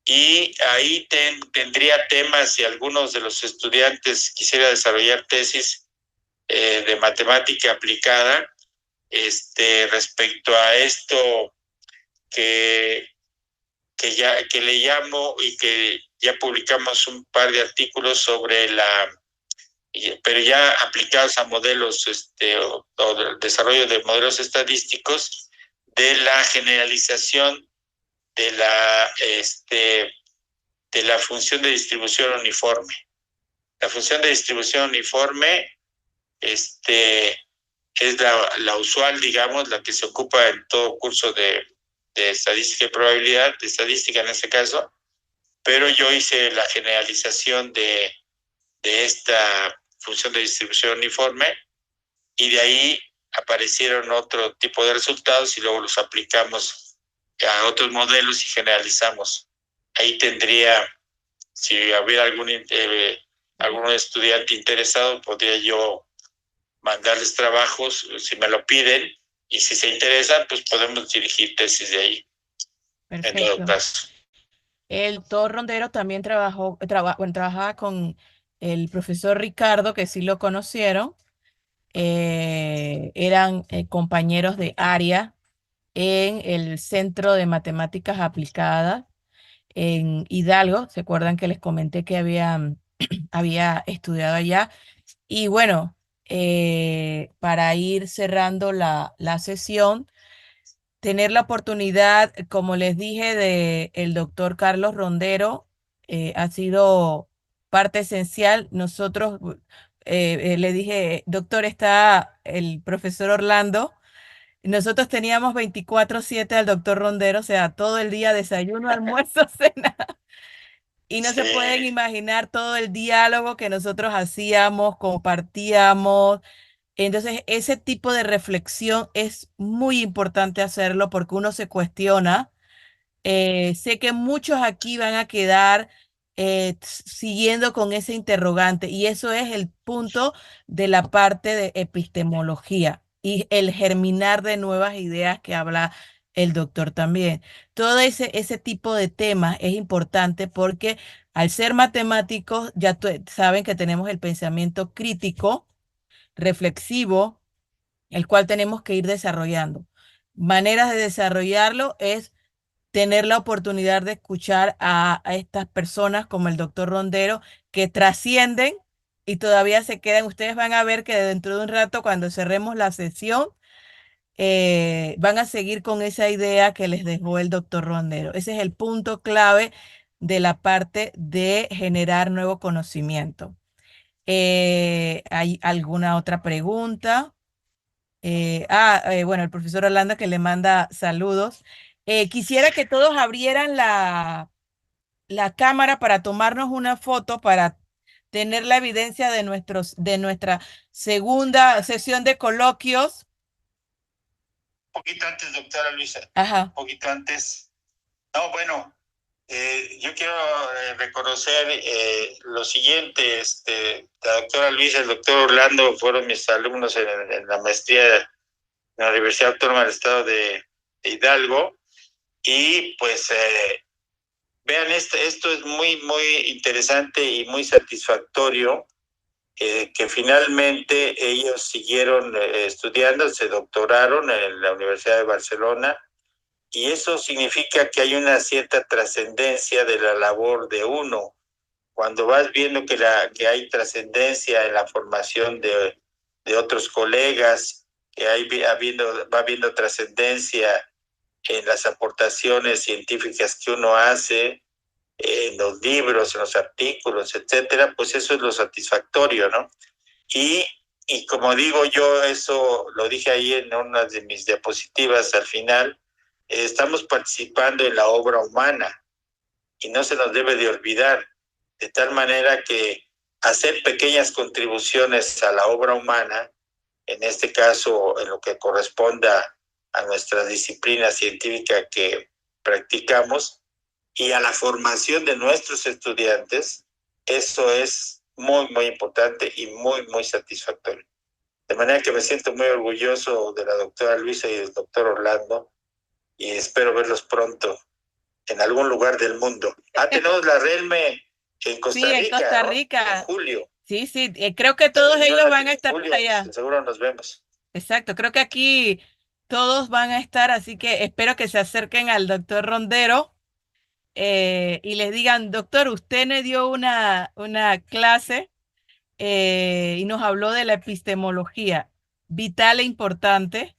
y ahí tendría temas, si algunos de los estudiantes quisiera desarrollar tesis de matemática aplicada respecto a esto que le llamo, y que ya publicamos un par de artículos sobre pero ya aplicados a modelos o desarrollo de modelos estadísticos, de la generalización de la función de distribución uniforme. La función de distribución uniforme es la usual, digamos, la que se ocupa en todo curso de estadística y probabilidad, de estadística en este caso, pero yo hice la generalización de esta función de distribución uniforme, y de ahí aparecieron otro tipo de resultados y luego los aplicamos a otros modelos y generalizamos. Ahí tendría, si hubiera algún estudiante interesado, podría yo mandarles trabajos si me lo piden, y si se interesan, pues podemos dirigir tesis de ahí. Perfecto. En todo caso. El doctor Rondero también trabajaba con el profesor Ricardo, que sí lo conocieron. Eran compañeros de área en el Centro de Matemáticas Aplicadas en Hidalgo. ¿Se acuerdan que les comenté que había estudiado allá? Y bueno, para ir cerrando la sesión, tener la oportunidad, como les dije, de el doctor Carlos Rondero ha sido parte esencial. Nosotros le dije, doctor, está el profesor Orlando. Nosotros teníamos 24/7 al doctor Rondero, o sea, todo el día desayuno, almuerzo, cena. Y no se pueden Sí, imaginar todo el diálogo que nosotros hacíamos, compartíamos. Entonces, ese tipo de reflexión es muy importante hacerlo porque uno se cuestiona. Sé que muchos aquí van a quedar siguiendo con ese interrogante y eso es el punto de la parte de epistemología y el germinar de nuevas ideas que habla el doctor también. Todo ese tipo de temas es importante porque al ser matemáticos ya saben que tenemos el pensamiento crítico, reflexivo, el cual tenemos que ir desarrollando. Maneras de desarrollarlo es tener la oportunidad de escuchar a estas personas como el doctor Rondero que trascienden y todavía se quedan. Ustedes van a ver que dentro de un rato, cuando cerremos la sesión, van a seguir con esa idea que les dejó el doctor Rondero. Ese es el punto clave de la parte de generar nuevo conocimiento. ¿Hay alguna otra pregunta? Bueno, el profesor Orlando que le manda saludos. Quisiera que todos abrieran la cámara para tomarnos una foto para tener la evidencia de nuestra segunda sesión de coloquios. un poquito antes, doctora Luisa, Ajá. un poquito antes. No, bueno, yo quiero reconocer lo siguiente, la doctora Luisa y el doctor Orlando fueron mis alumnos en la maestría en la Universidad Autónoma del Estado de Hidalgo, y pues vean, esto es muy, muy interesante y muy satisfactorio, que finalmente ellos siguieron estudiando, se doctoraron en la Universidad de Barcelona, y eso significa que hay una cierta trascendencia de la labor de uno. Cuando vas viendo que hay trascendencia en la formación de otros colegas, que va habiendo trascendencia en las aportaciones científicas que uno hace, en los libros, en los artículos, etcétera, pues eso es lo satisfactorio, ¿no? Y, y como digo yo, eso lo dije ahí en una de mis diapositivas al final, estamos participando en la obra humana y no se nos debe de olvidar, de tal manera que hacer pequeñas contribuciones a la obra humana, en este caso en lo que corresponda a nuestra disciplina científica que practicamos y a la formación de nuestros estudiantes, eso es muy, muy importante y muy, muy satisfactorio. De manera que me siento muy orgulloso de la doctora Luisa y del doctor Orlando, y espero verlos pronto en algún lugar del mundo. Tenemos la RELME en Costa Rica, Sí, en Costa ¿no? Rica. En julio. Sí, sí, creo que todos ellos van a estar julio, allá. seguro nos vemos. Exacto, creo que aquí todos van a estar, así que espero que se acerquen al doctor Rondero y les digan, doctor, usted me dio una clase y nos habló de la epistemología, vital e importante,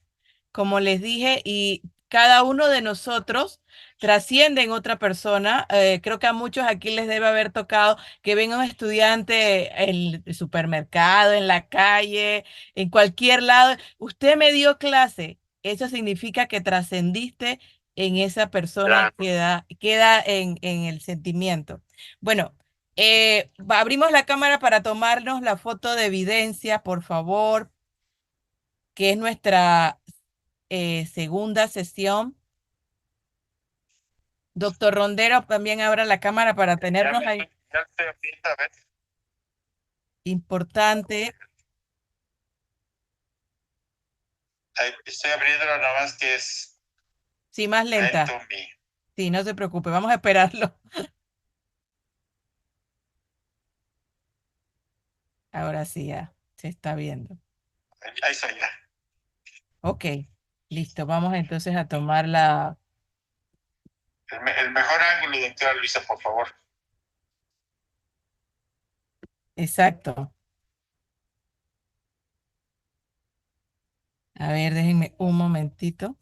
como les dije, y cada uno de nosotros trasciende en otra persona. Creo que a muchos aquí les debe haber tocado que venga un estudiante en el supermercado, en la calle, en cualquier lado. Usted me dio clase. Eso significa que trascendiste en esa persona, Claro. queda en el sentimiento. Bueno. Abrimos la cámara para tomarnos la foto de evidencia, por favor, que es nuestra segunda sesión. Doctor Rondero, también abra la cámara para tenernos ahí. Ya estoy viendo, a ver. Importante. Estoy abriendo nada más que es Sí, más lenta. lento Sí, no se preocupe, vamos a esperarlo. Ahora sí ya se está viendo. Ahí está ya. Ok, listo. Vamos entonces a tomar la... El mejor ángulo, doctora Luisa, por favor. Exacto. A ver, déjenme un momentito.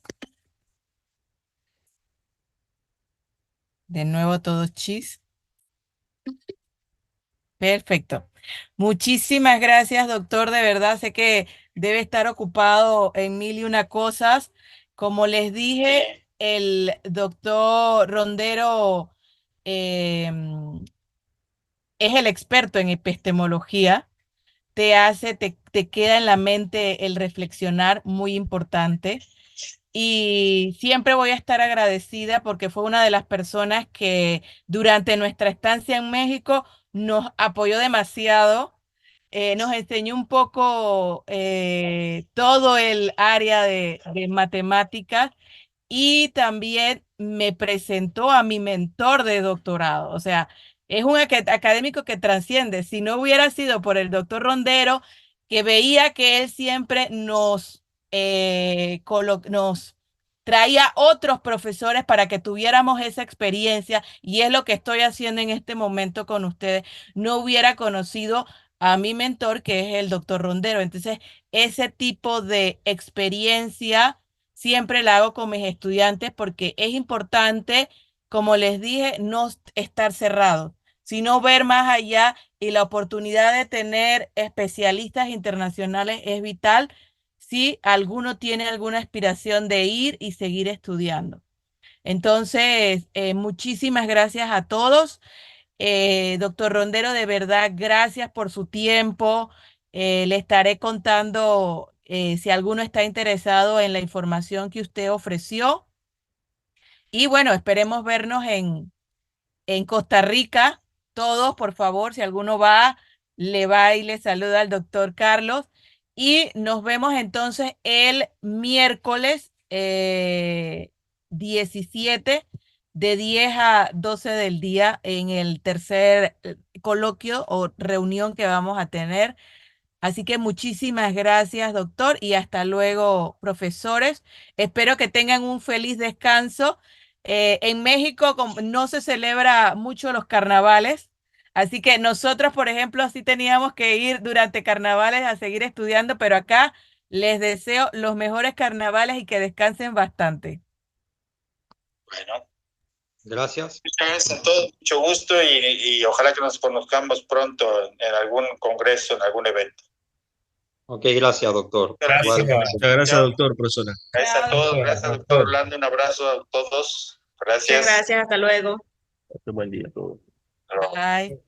De nuevo todo chis. Perfecto. Muchísimas gracias, doctor. De verdad, sé que debe estar ocupado en mil y una cosas. Como les dije, el doctor Rondero es el experto en epistemología. Te queda en la mente el reflexionar, muy importante. Y siempre voy a estar agradecida porque fue una de las personas que durante nuestra estancia en México nos apoyó demasiado, nos enseñó un poco todo el área de matemáticas y también me presentó a mi mentor de doctorado. O sea, es un académico que trasciende. Si no hubiera sido por el doctor Rondero, que veía que él siempre nos traía otros profesores para que tuviéramos esa experiencia, y es lo que estoy haciendo en este momento con ustedes, no hubiera conocido a mi mentor, que es el doctor Rondero. Entonces, ese tipo de experiencia siempre la hago con mis estudiantes porque es importante, como les dije, no estar cerrados, sino ver más allá, y la oportunidad de tener especialistas internacionales es vital si alguno tiene alguna aspiración de ir y seguir estudiando. Entonces, muchísimas gracias a todos. Doctor Rondero, de verdad, gracias por su tiempo. Le estaré contando si alguno está interesado en la información que usted ofreció. Y bueno, esperemos vernos en Costa Rica. Todos, por favor, si alguno va, le va y le saluda al doctor Carlos. Y nos vemos entonces el miércoles 17 de 10 a 12 del día en el tercer coloquio o reunión que vamos a tener. Así que muchísimas gracias, doctor, y hasta luego, profesores. Espero que tengan un feliz descanso. En México no se celebra mucho los carnavales, así que nosotros, por ejemplo, sí teníamos que ir durante carnavales a seguir estudiando, pero acá les deseo los mejores carnavales y que descansen bastante. Bueno, Gracias. muchas gracias a todos, mucho gusto y ojalá que nos conozcamos pronto en algún congreso, en algún evento. Ok, gracias, doctor. Gracias. Igual. Muchas gracias, doctor, profesora. Gracias a todos, gracias, doctor Orlando, un abrazo a todos. Muchas Gracias. gracias, hasta luego. Buen día a todos. Hasta luego. Bye.